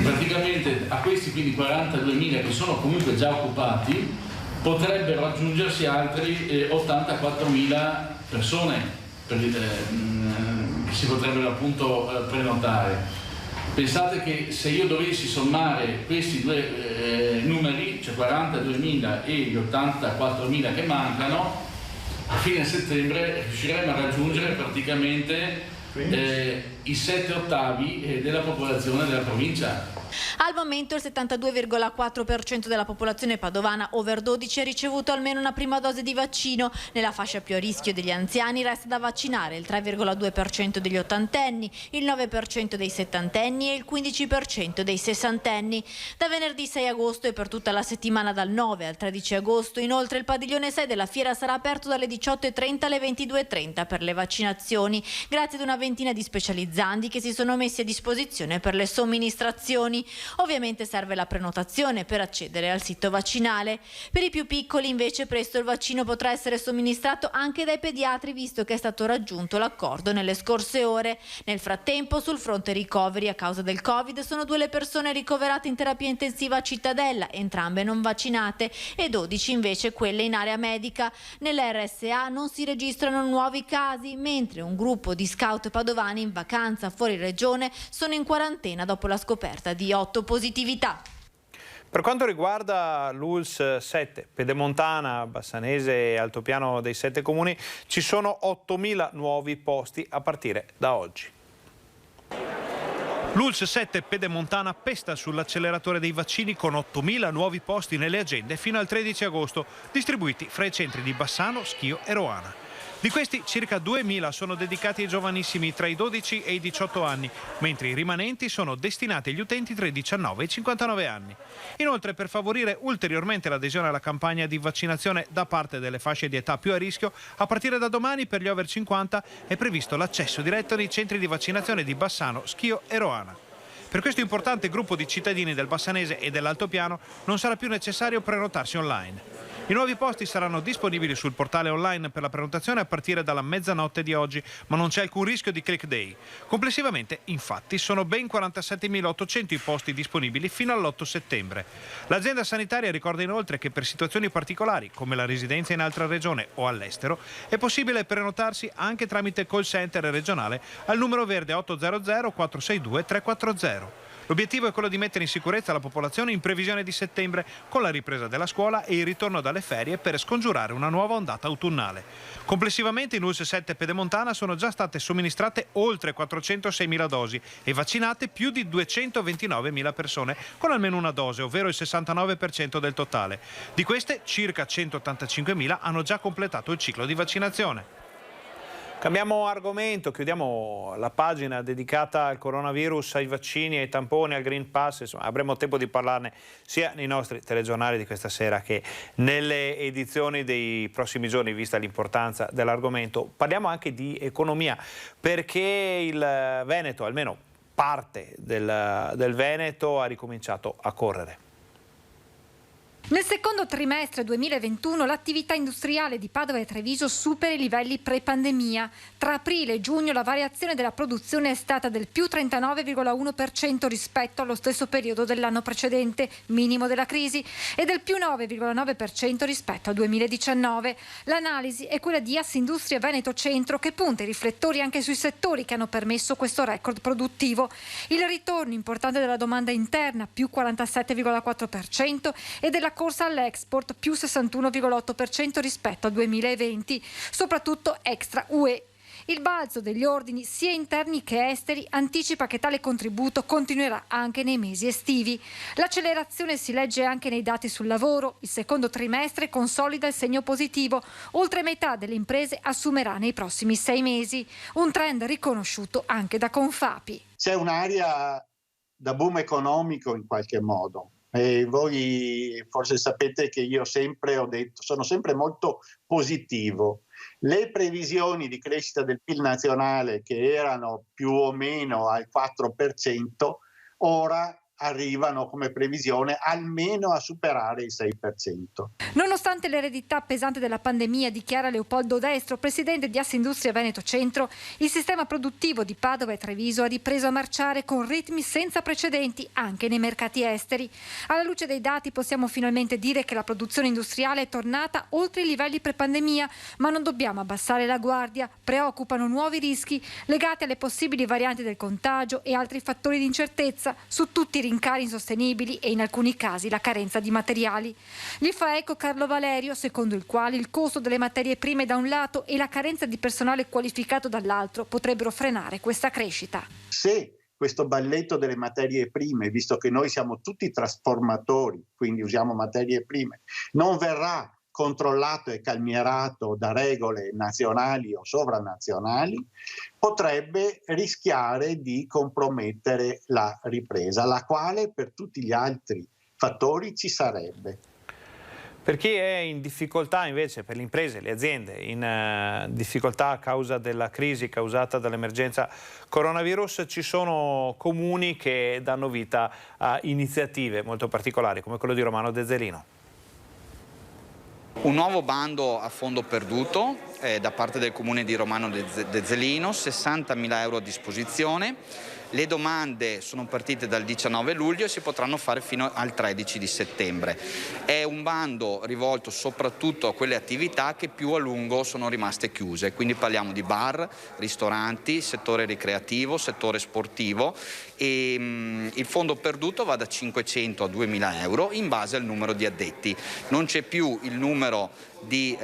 Praticamente a questi quindi 42.000 che sono comunque già occupati potrebbero aggiungersi altri 84.000 persone che si potrebbero appunto prenotare. Pensate che se io dovessi sommare questi due numeri, cioè 42.000 e gli 84.000 che mancano, a fine settembre riusciremo a raggiungere praticamente i 7/8 della popolazione della provincia.
Al momento il 72,4% della popolazione padovana over 12 ha ricevuto almeno una prima dose di vaccino. Nella fascia più a rischio degli anziani resta da vaccinare il 3,2% degli ottantenni, il 9% dei settantenni e il 15% dei sessantenni. Da venerdì 6 agosto e per tutta la settimana dal 9 al 13 agosto, inoltre il padiglione 6 della fiera sarà aperto dalle 18:30 alle 22:30 per le vaccinazioni, grazie ad una ventina di specializzandi che si sono messi a disposizione per le somministrazioni. Ovviamente serve la prenotazione per accedere al sito vaccinale. Per i più piccoli invece presto il vaccino potrà essere somministrato anche dai pediatri, visto che è stato raggiunto l'accordo nelle scorse ore. Nel frattempo, sul fronte ricoveri a causa del Covid sono 2 le persone ricoverate in terapia intensiva a Cittadella, entrambe non vaccinate, e 12 invece quelle in area medica. Nella RSA non si registrano nuovi casi, mentre un gruppo di scout padovani in vacanza fuori regione sono in quarantena dopo la scoperta di 8 positività.
Per quanto riguarda l'ULSS 7, Pedemontana, Bassanese e Altopiano dei 7 comuni, ci sono 8.000 nuovi posti a partire da oggi. L'ULSS 7 Pedemontana pesta sull'acceleratore dei vaccini con 8.000 nuovi posti nelle agende fino al 13 agosto, distribuiti fra i centri di Bassano, Schio e Roana. Di questi circa 2.000 sono dedicati ai giovanissimi tra i 12 e i 18 anni, mentre i rimanenti sono destinati agli utenti tra i 19 e i 59 anni. Inoltre, per favorire ulteriormente l'adesione alla campagna di vaccinazione da parte delle fasce di età più a rischio, a partire da domani per gli over 50 è previsto l'accesso diretto nei centri di vaccinazione di Bassano, Schio e Roana. Per questo importante gruppo di cittadini del Bassanese e dell'Altopiano non sarà più necessario prenotarsi online. I nuovi posti saranno disponibili sul portale online per la prenotazione a partire dalla mezzanotte di oggi, ma non c'è alcun rischio di click day. Complessivamente, infatti, sono ben 47.800 i posti disponibili fino all'8 settembre. L'azienda sanitaria ricorda inoltre che per situazioni particolari, come la residenza in altra regione o all'estero, è possibile prenotarsi anche tramite call center regionale al numero verde 800 462 340. L'obiettivo è quello di mettere in sicurezza la popolazione in previsione di settembre, con la ripresa della scuola e il ritorno dalle ferie, per scongiurare una nuova ondata autunnale. Complessivamente in ULSS 7 Pedemontana sono già state somministrate oltre 406.000 dosi e vaccinate più di 229.000 persone con almeno una dose, ovvero il 69% del totale. Di queste, circa 185.000 hanno già completato il ciclo di vaccinazione. Cambiamo argomento, chiudiamo la pagina dedicata al coronavirus, ai vaccini, ai tamponi, al Green Pass. Insomma, avremo tempo di parlarne sia nei nostri telegiornali di questa sera che nelle edizioni dei prossimi giorni, vista l'importanza dell'argomento. Parliamo anche di economia, perché il Veneto, almeno parte del Veneto, ha ricominciato a correre.
Nel secondo trimestre 2021 l'attività industriale di Padova e Treviso supera i livelli pre-pandemia. Tra aprile e giugno la variazione della produzione è stata del più 39,1% rispetto allo stesso periodo dell'anno precedente, minimo della crisi, e del più 9,9% rispetto al 2019. L'analisi è quella di Assindustria Veneto Centro, che punta i riflettori anche sui settori che hanno permesso questo record produttivo. Il ritorno importante della domanda interna, più 47,4%, e della corsa all'export, più 61,8% rispetto al 2020, soprattutto extra UE. Il balzo degli ordini sia interni che esteri anticipa che tale contributo continuerà anche nei mesi estivi. L'accelerazione si legge anche nei dati sul lavoro. Il secondo trimestre consolida il segno positivo. Oltre metà delle imprese assumerà nei prossimi 6 mesi. Un trend riconosciuto anche da Confapi.
C'è un'area da boom economico in qualche modo. E voi forse sapete che io sempre ho detto, sono sempre molto positivo. Le previsioni di crescita del PIL nazionale, che erano più o meno al 4%, ora arrivano come previsione almeno a superare il 6%.
Nonostante l'eredità pesante della pandemia, dichiara Leopoldo Destro, presidente di Assindustria Veneto Centro, il sistema produttivo di Padova e Treviso ha ripreso a marciare con ritmi senza precedenti anche nei mercati esteri. Alla luce dei dati possiamo finalmente dire che la produzione industriale è tornata oltre i livelli pre-pandemia, ma non dobbiamo abbassare la guardia. Preoccupano nuovi rischi legati alle possibili varianti del contagio e altri fattori di incertezza, su tutti i rincari insostenibili e in alcuni casi la carenza di materiali. Gli fa eco Carlo Valerio, secondo il quale il costo delle materie prime da un lato e la carenza di personale qualificato dall'altro potrebbero frenare questa crescita.
Se questo balletto delle materie prime, visto che noi siamo tutti trasformatori, quindi usiamo materie prime, non verrà controllato e calmierato da regole nazionali o sovranazionali, potrebbe rischiare di compromettere la ripresa, la quale per tutti gli altri fattori ci sarebbe.
Per chi è in difficoltà invece, per le imprese, le aziende, in difficoltà a causa della crisi causata dall'emergenza coronavirus, ci sono comuni che danno vita a iniziative molto particolari, come quello di Romano Dezzelino.
Un nuovo bando a fondo perduto da parte del comune di Romano Dezzelino, 60.000 euro a disposizione. Le domande sono partite dal 19 luglio e si potranno fare fino al 13 di settembre. È un bando rivolto soprattutto a quelle attività che più a lungo sono rimaste chiuse, quindi parliamo di bar, ristoranti, settore ricreativo, settore sportivo, e il fondo perduto va da 500 a 2.000 euro in base al numero di addetti. Non c'è più il numero di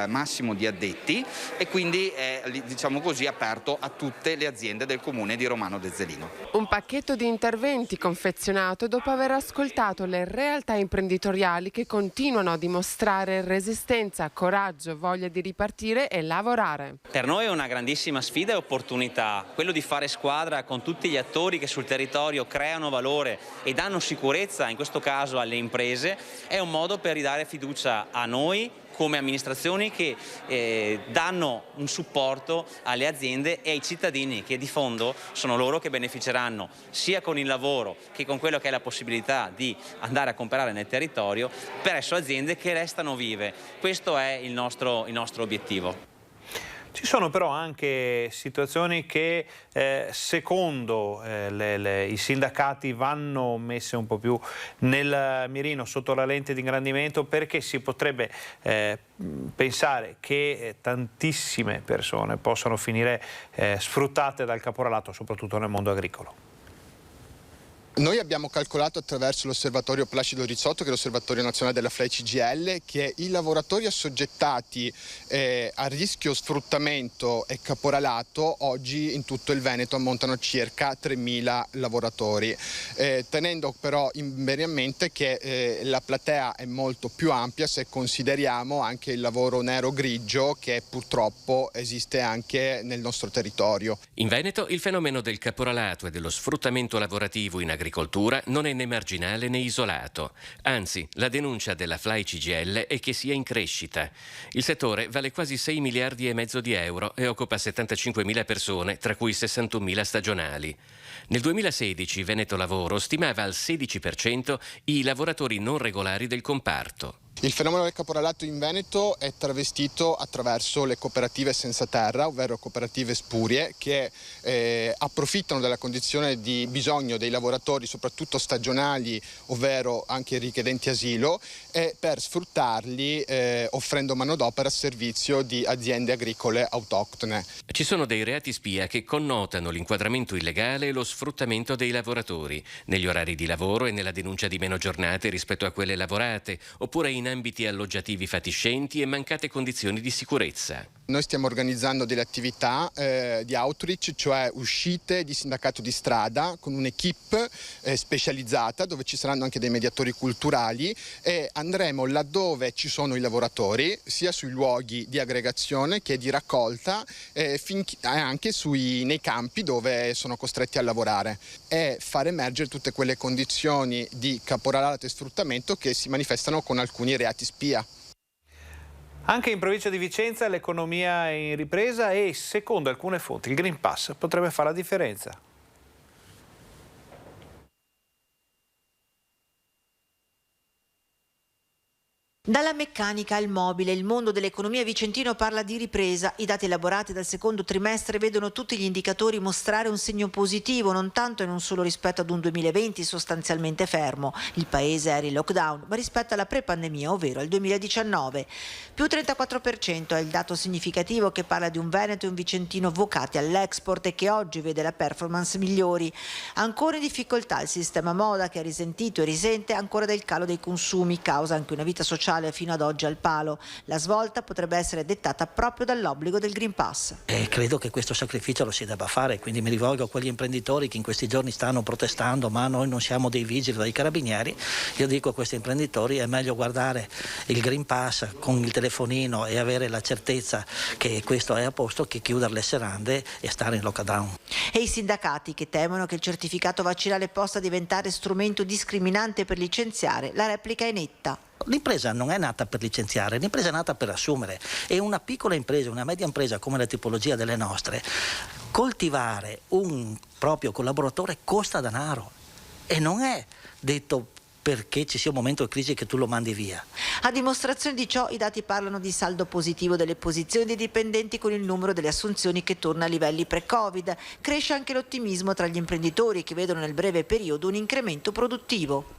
massimo di addetti e quindi è, diciamo così, aperto a tutte le aziende del comune di Romano Dezzelino.
Un pacchetto di interventi confezionato dopo aver ascoltato le realtà imprenditoriali che continuano a dimostrare resistenza, coraggio, voglia di ripartire e lavorare.
Per noi è una grandissima sfida e opportunità, quello di fare squadra con tutti gli attori che sul territorio creano valore e danno sicurezza, in questo caso alle imprese, è un modo per ridare fiducia a noi come amministrazioni che danno un supporto alle aziende e ai cittadini, che di fondo sono loro che beneficeranno sia con il lavoro che con quello che è la possibilità di andare a comprare nel territorio presso aziende che restano vive. Questo è il nostro obiettivo.
Ci sono però anche situazioni che secondo i sindacati vanno messe un po' più nel mirino, sotto la lente di ingrandimento, perché si potrebbe pensare che tantissime persone possano finire sfruttate dal caporalato, soprattutto nel mondo agricolo.
Noi abbiamo calcolato attraverso l'osservatorio Placido Rizzotto, che è l'osservatorio nazionale della FLAI CGIL, che i lavoratori assoggettati a rischio sfruttamento e caporalato oggi in tutto il Veneto ammontano a circa 3.000 lavoratori, tenendo però bene a mente che la platea è molto più ampia se consideriamo anche il lavoro nero-grigio che purtroppo esiste anche nel nostro territorio.
In Veneto il fenomeno del caporalato e dello sfruttamento lavorativo in agricoltura non è né marginale né isolato. Anzi, la denuncia della FLAI CGIL è che sia in crescita. Il settore vale quasi 6 miliardi e mezzo di euro e occupa 75.000 persone, tra cui 61.000 stagionali. Nel 2016 Veneto Lavoro stimava al 16% i lavoratori non regolari del comparto.
Il fenomeno del caporalato in Veneto è travestito attraverso le cooperative senza terra, ovvero cooperative spurie, che approfittano della condizione di bisogno dei lavoratori, soprattutto stagionali, ovvero anche richiedenti asilo, e per sfruttarli offrendo manodopera a servizio di aziende agricole autoctone.
Ci sono dei reati spia che connotano l'inquadramento illegale e lo sfruttamento dei lavoratori, negli orari di lavoro e nella denuncia di meno giornate rispetto a quelle lavorate, oppure in ambiti alloggiativi fatiscenti e mancate condizioni di sicurezza.
Noi stiamo organizzando delle attività di outreach, cioè uscite di sindacato di strada con un'equipe specializzata dove ci saranno anche dei mediatori culturali e andremo laddove ci sono i lavoratori, sia sui luoghi di aggregazione che di raccolta, anche nei campi dove sono costretti a lavorare, e far emergere tutte quelle condizioni di caporalato e sfruttamento che si manifestano con alcuni reati spia.
Anche in provincia di Vicenza l'economia è in ripresa e, secondo alcune fonti, il Green Pass potrebbe fare la differenza.
Dalla meccanica al mobile, il mondo dell'economia vicentino parla di ripresa. I dati elaborati dal secondo trimestre vedono tutti gli indicatori mostrare un segno positivo, non tanto e non solo rispetto ad un 2020 sostanzialmente fermo. Il paese era in lockdown, ma rispetto alla pre-pandemia, ovvero al 2019. Più 34% è il dato significativo che parla di un Veneto e un Vicentino vocati all'export e che oggi vede la performance migliori. Ancora in difficoltà il sistema moda, che ha risentito e risente ancora del calo dei consumi, causa anche una vita sociale sociale fino ad oggi al palo. La svolta potrebbe essere dettata proprio dall'obbligo del Green Pass.
Credo che questo sacrificio lo si debba fare, quindi mi rivolgo a quegli imprenditori che in questi giorni stanno protestando, ma noi non siamo dei vigili o dei carabinieri. Io dico a questi imprenditori: è meglio guardare il Green Pass con il telefonino e avere la certezza che questo è a posto che chiudere le serrande e stare in lockdown.
E i sindacati che temono che il certificato vaccinale possa diventare strumento discriminante per licenziare, la replica è netta.
L'impresa non è nata per licenziare, l'impresa è nata per assumere, e una piccola impresa, una media impresa come la tipologia delle nostre, coltivare un proprio collaboratore costa denaro e non è detto perché ci sia un momento di crisi che tu lo mandi via.
A dimostrazione di ciò, i dati parlano di saldo positivo delle posizioni dei dipendenti, con il numero delle assunzioni che torna a livelli pre-Covid. Cresce anche l'ottimismo tra gli imprenditori, che vedono nel breve periodo un incremento produttivo.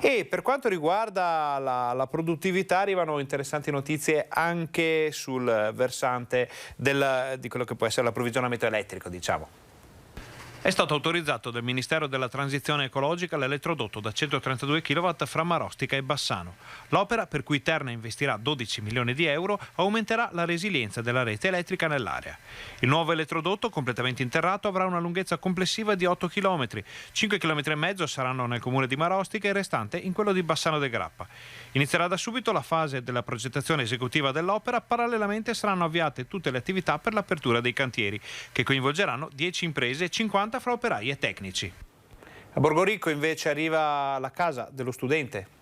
E per quanto riguarda la produttività, arrivano interessanti notizie anche sul versante di quello che può essere l'approvvigionamento elettrico, diciamo. È stato autorizzato dal Ministero della Transizione Ecologica l'elettrodotto da 132 kW fra Marostica e Bassano. L'opera, per cui Terna investirà 12 milioni di euro, aumenterà la resilienza della rete elettrica nell'area. Il nuovo elettrodotto, completamente interrato, avrà una lunghezza complessiva di 8 km. 5 km e mezzo saranno nel comune di Marostica e il restante in quello di Bassano del Grappa. Inizierà da subito la fase della progettazione esecutiva dell'opera. Parallelamente saranno avviate tutte le attività per l'apertura dei cantieri, che coinvolgeranno 10 imprese e 50 fra operai e tecnici. A Borgorico invece arriva la casa dello studente.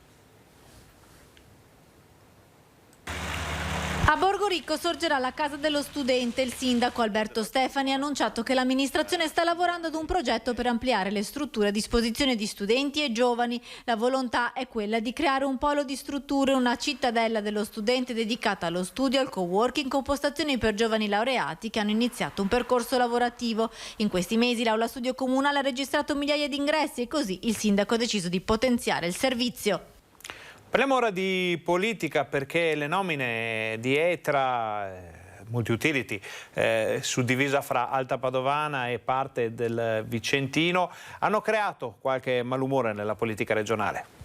A Borgorico sorgerà la Casa dello Studente. Il sindaco Alberto Stefani ha annunciato che l'amministrazione sta lavorando ad un progetto per ampliare le strutture a disposizione di studenti e giovani. La volontà è quella di creare un polo di strutture, una cittadella dello studente dedicata allo studio, al co-working, con postazioni per giovani laureati che hanno iniziato un percorso lavorativo. In questi mesi l'Aula Studio Comunale ha registrato migliaia di ingressi e così il sindaco ha deciso di potenziare il servizio.
Parliamo ora di politica, perché le nomine di Etra, Multiutility, suddivisa fra Alta Padovana e parte del Vicentino, hanno creato qualche malumore nella politica regionale.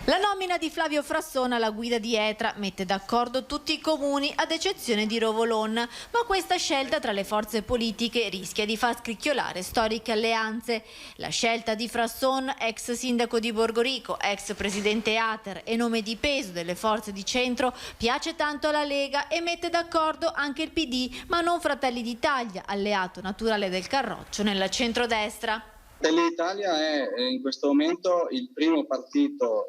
La nomina di Flavio Frassona alla guida di Etra mette d'accordo tutti i comuni, ad eccezione di Rovolon, ma questa scelta tra le forze politiche rischia di far scricchiolare storiche alleanze. La scelta di Frasson, ex sindaco di Borgorico, ex presidente Ater e nome di peso delle forze di centro, piace tanto alla Lega e mette d'accordo anche il PD, ma non Fratelli d'Italia, alleato naturale del Carroccio nella centrodestra.
Fratelli d'Italia è in questo momento il primo partito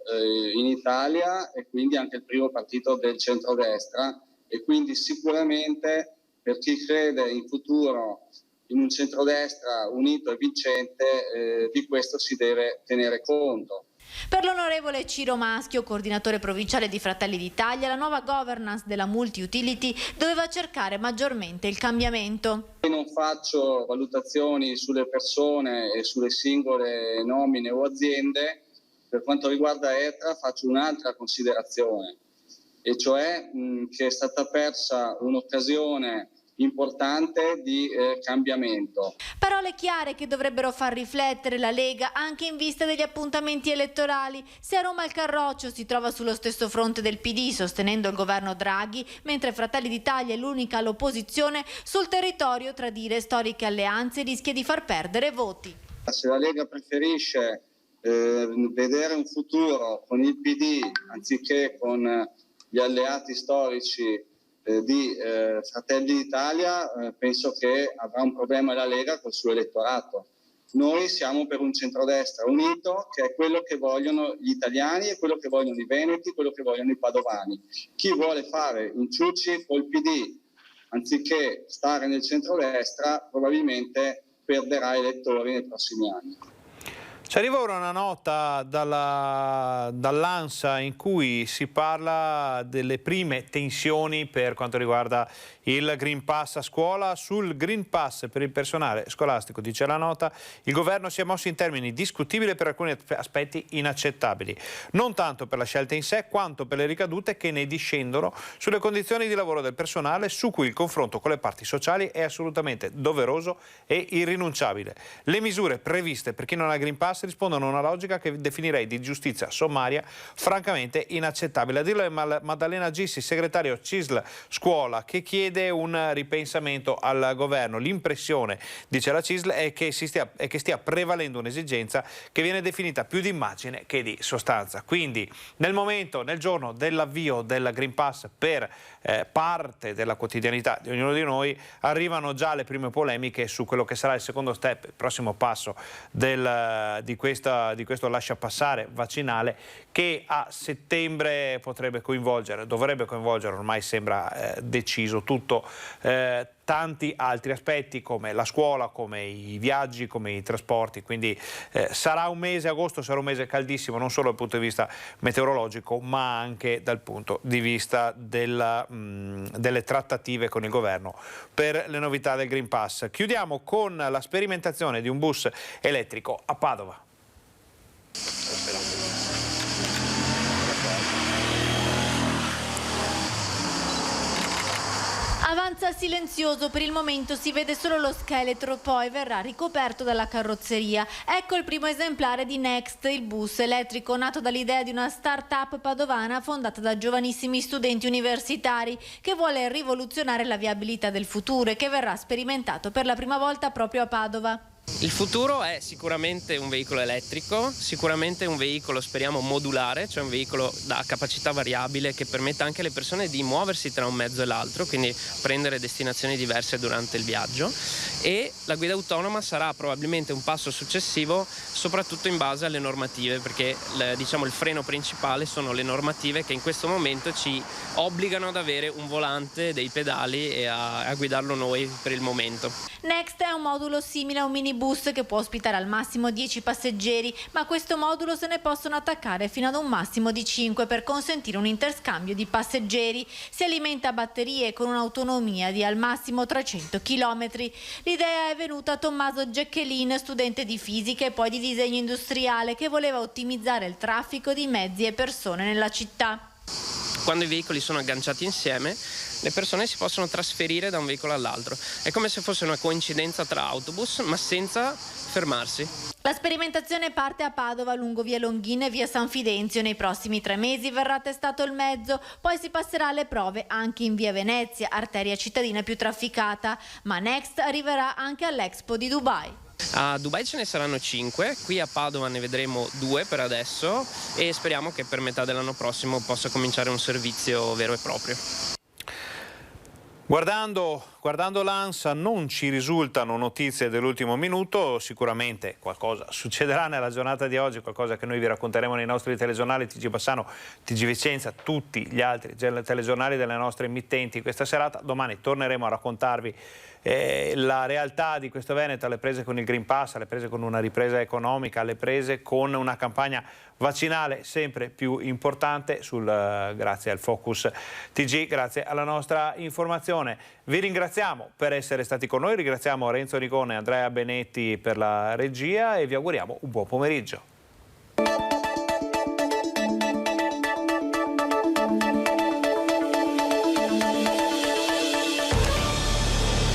in Italia e quindi anche il primo partito del centrodestra, e quindi sicuramente per chi crede in futuro in un centrodestra unito e vincente, di questo si deve tenere conto.
Per l'onorevole Ciro Maschio, coordinatore provinciale di Fratelli d'Italia, la nuova governance della Multiutility doveva cercare maggiormente il cambiamento.
Non faccio valutazioni sulle persone e sulle singole nomine o aziende. Per quanto riguarda Etra faccio un'altra considerazione, e cioè che è stata persa un'occasione importante di cambiamento.
Parole chiare che dovrebbero far riflettere la Lega anche in vista degli appuntamenti elettorali. Se a Roma il Carroccio si trova sullo stesso fronte del PD sostenendo il governo Draghi, mentre Fratelli d'Italia è l'unica all'opposizione, sul territorio tradire storiche alleanze rischia di far perdere voti.
Se la Lega preferisce vedere un futuro con il PD anziché con gli alleati storici di Fratelli d'Italia, penso che avrà un problema la Lega col suo elettorato. Noi siamo per un centrodestra unito, che è quello che vogliono gli italiani e quello che vogliono i veneti, quello che vogliono i padovani. Chi vuole fare inciucci col PD anziché stare nel centrodestra probabilmente perderà elettori nei prossimi anni.
Ci arriva ora una nota dall'ANSA in cui si parla delle prime tensioni per quanto riguarda il Green Pass a scuola. Sul Green Pass per il personale scolastico, dice la nota, il governo si è mosso in termini discutibili per alcuni aspetti inaccettabili, non tanto per la scelta in sé quanto per le ricadute che ne discendono sulle condizioni di lavoro del personale, su cui il confronto con le parti sociali è assolutamente doveroso e irrinunciabile. Le misure previste per chi non ha Green Pass Pass rispondono a una logica che definirei di giustizia sommaria francamente inaccettabile. A dirlo è Maddalena Gissi, segretario CISL Scuola, che chiede un ripensamento al governo. L'impressione, dice la CISL, è che stia prevalendo un'esigenza che viene definita più di immagine che di sostanza. Quindi nel giorno dell'avvio del Green Pass per parte della quotidianità di ognuno di noi, arrivano già le prime polemiche su quello che sarà il secondo step, il prossimo passo di questo lasciapassare vaccinale, che a settembre dovrebbe coinvolgere, ormai sembra deciso tutto, tanti altri aspetti come la scuola, come i viaggi, come i trasporti. Quindi agosto sarà un mese caldissimo, non solo dal punto di vista meteorologico, ma anche dal punto di vista delle trattative con il governo per le novità del Green Pass. Chiudiamo con la sperimentazione di un bus elettrico a Padova.
Avanza silenzioso, per il momento si vede solo lo scheletro, poi verrà ricoperto dalla carrozzeria. Ecco il primo esemplare di Next, il bus elettrico nato dall'idea di una start-up padovana fondata da giovanissimi studenti universitari che vuole rivoluzionare la viabilità del futuro e che verrà sperimentato per la prima volta proprio a Padova.
Il futuro è sicuramente un veicolo elettrico, sicuramente un veicolo, speriamo, modulare, cioè un veicolo da capacità variabile che permetta anche alle persone di muoversi tra un mezzo e l'altro, quindi prendere destinazioni diverse durante il viaggio, e la guida autonoma sarà probabilmente un passo successivo, soprattutto in base alle normative, perché il freno principale sono le normative che in questo momento ci obbligano ad avere un volante, dei pedali e a guidarlo noi per il momento.
Next è un modulo simile a un minibus che può ospitare al massimo 10 passeggeri, ma a questo modulo se ne possono attaccare fino ad un massimo di 5 per consentire un interscambio di passeggeri. Si alimenta a batterie con un'autonomia di al massimo 300 km. L'idea è venuta a Tommaso Gecchelin, studente di fisica e poi di disegno industriale, che voleva ottimizzare il traffico di mezzi e persone nella città.
Quando i veicoli sono agganciati insieme, le persone si possono trasferire da un veicolo all'altro. È come se fosse una coincidenza tra autobus, ma senza fermarsi.
La sperimentazione parte a Padova, lungo via Longhina e via San Fidenzio. Nei prossimi 3 mesi verrà testato il mezzo, poi si passerà alle prove anche in via Venezia, arteria cittadina più trafficata. Ma Next arriverà anche all'Expo di Dubai.
A Dubai ce ne saranno 5, qui a Padova ne vedremo 2 per adesso e speriamo che per metà dell'anno prossimo possa cominciare un servizio vero e proprio.
Guardando l'ANSA non ci risultano notizie dell'ultimo minuto, sicuramente qualcosa succederà nella giornata di oggi, qualcosa che noi vi racconteremo nei nostri telegiornali TG Bassano, TG Vicenza, tutti gli altri telegiornali delle nostre emittenti questa serata. Domani torneremo a raccontarvi la realtà di questo Veneto, alle prese con il Green Pass, alle prese con una ripresa economica, alle prese con una campagna vaccinale sempre più importante, grazie al Focus TG, grazie alla nostra informazione. Vi ringraziamo per essere stati con noi, ringraziamo Renzo Rigone e Andrea Benetti per la regia e vi auguriamo un buon pomeriggio.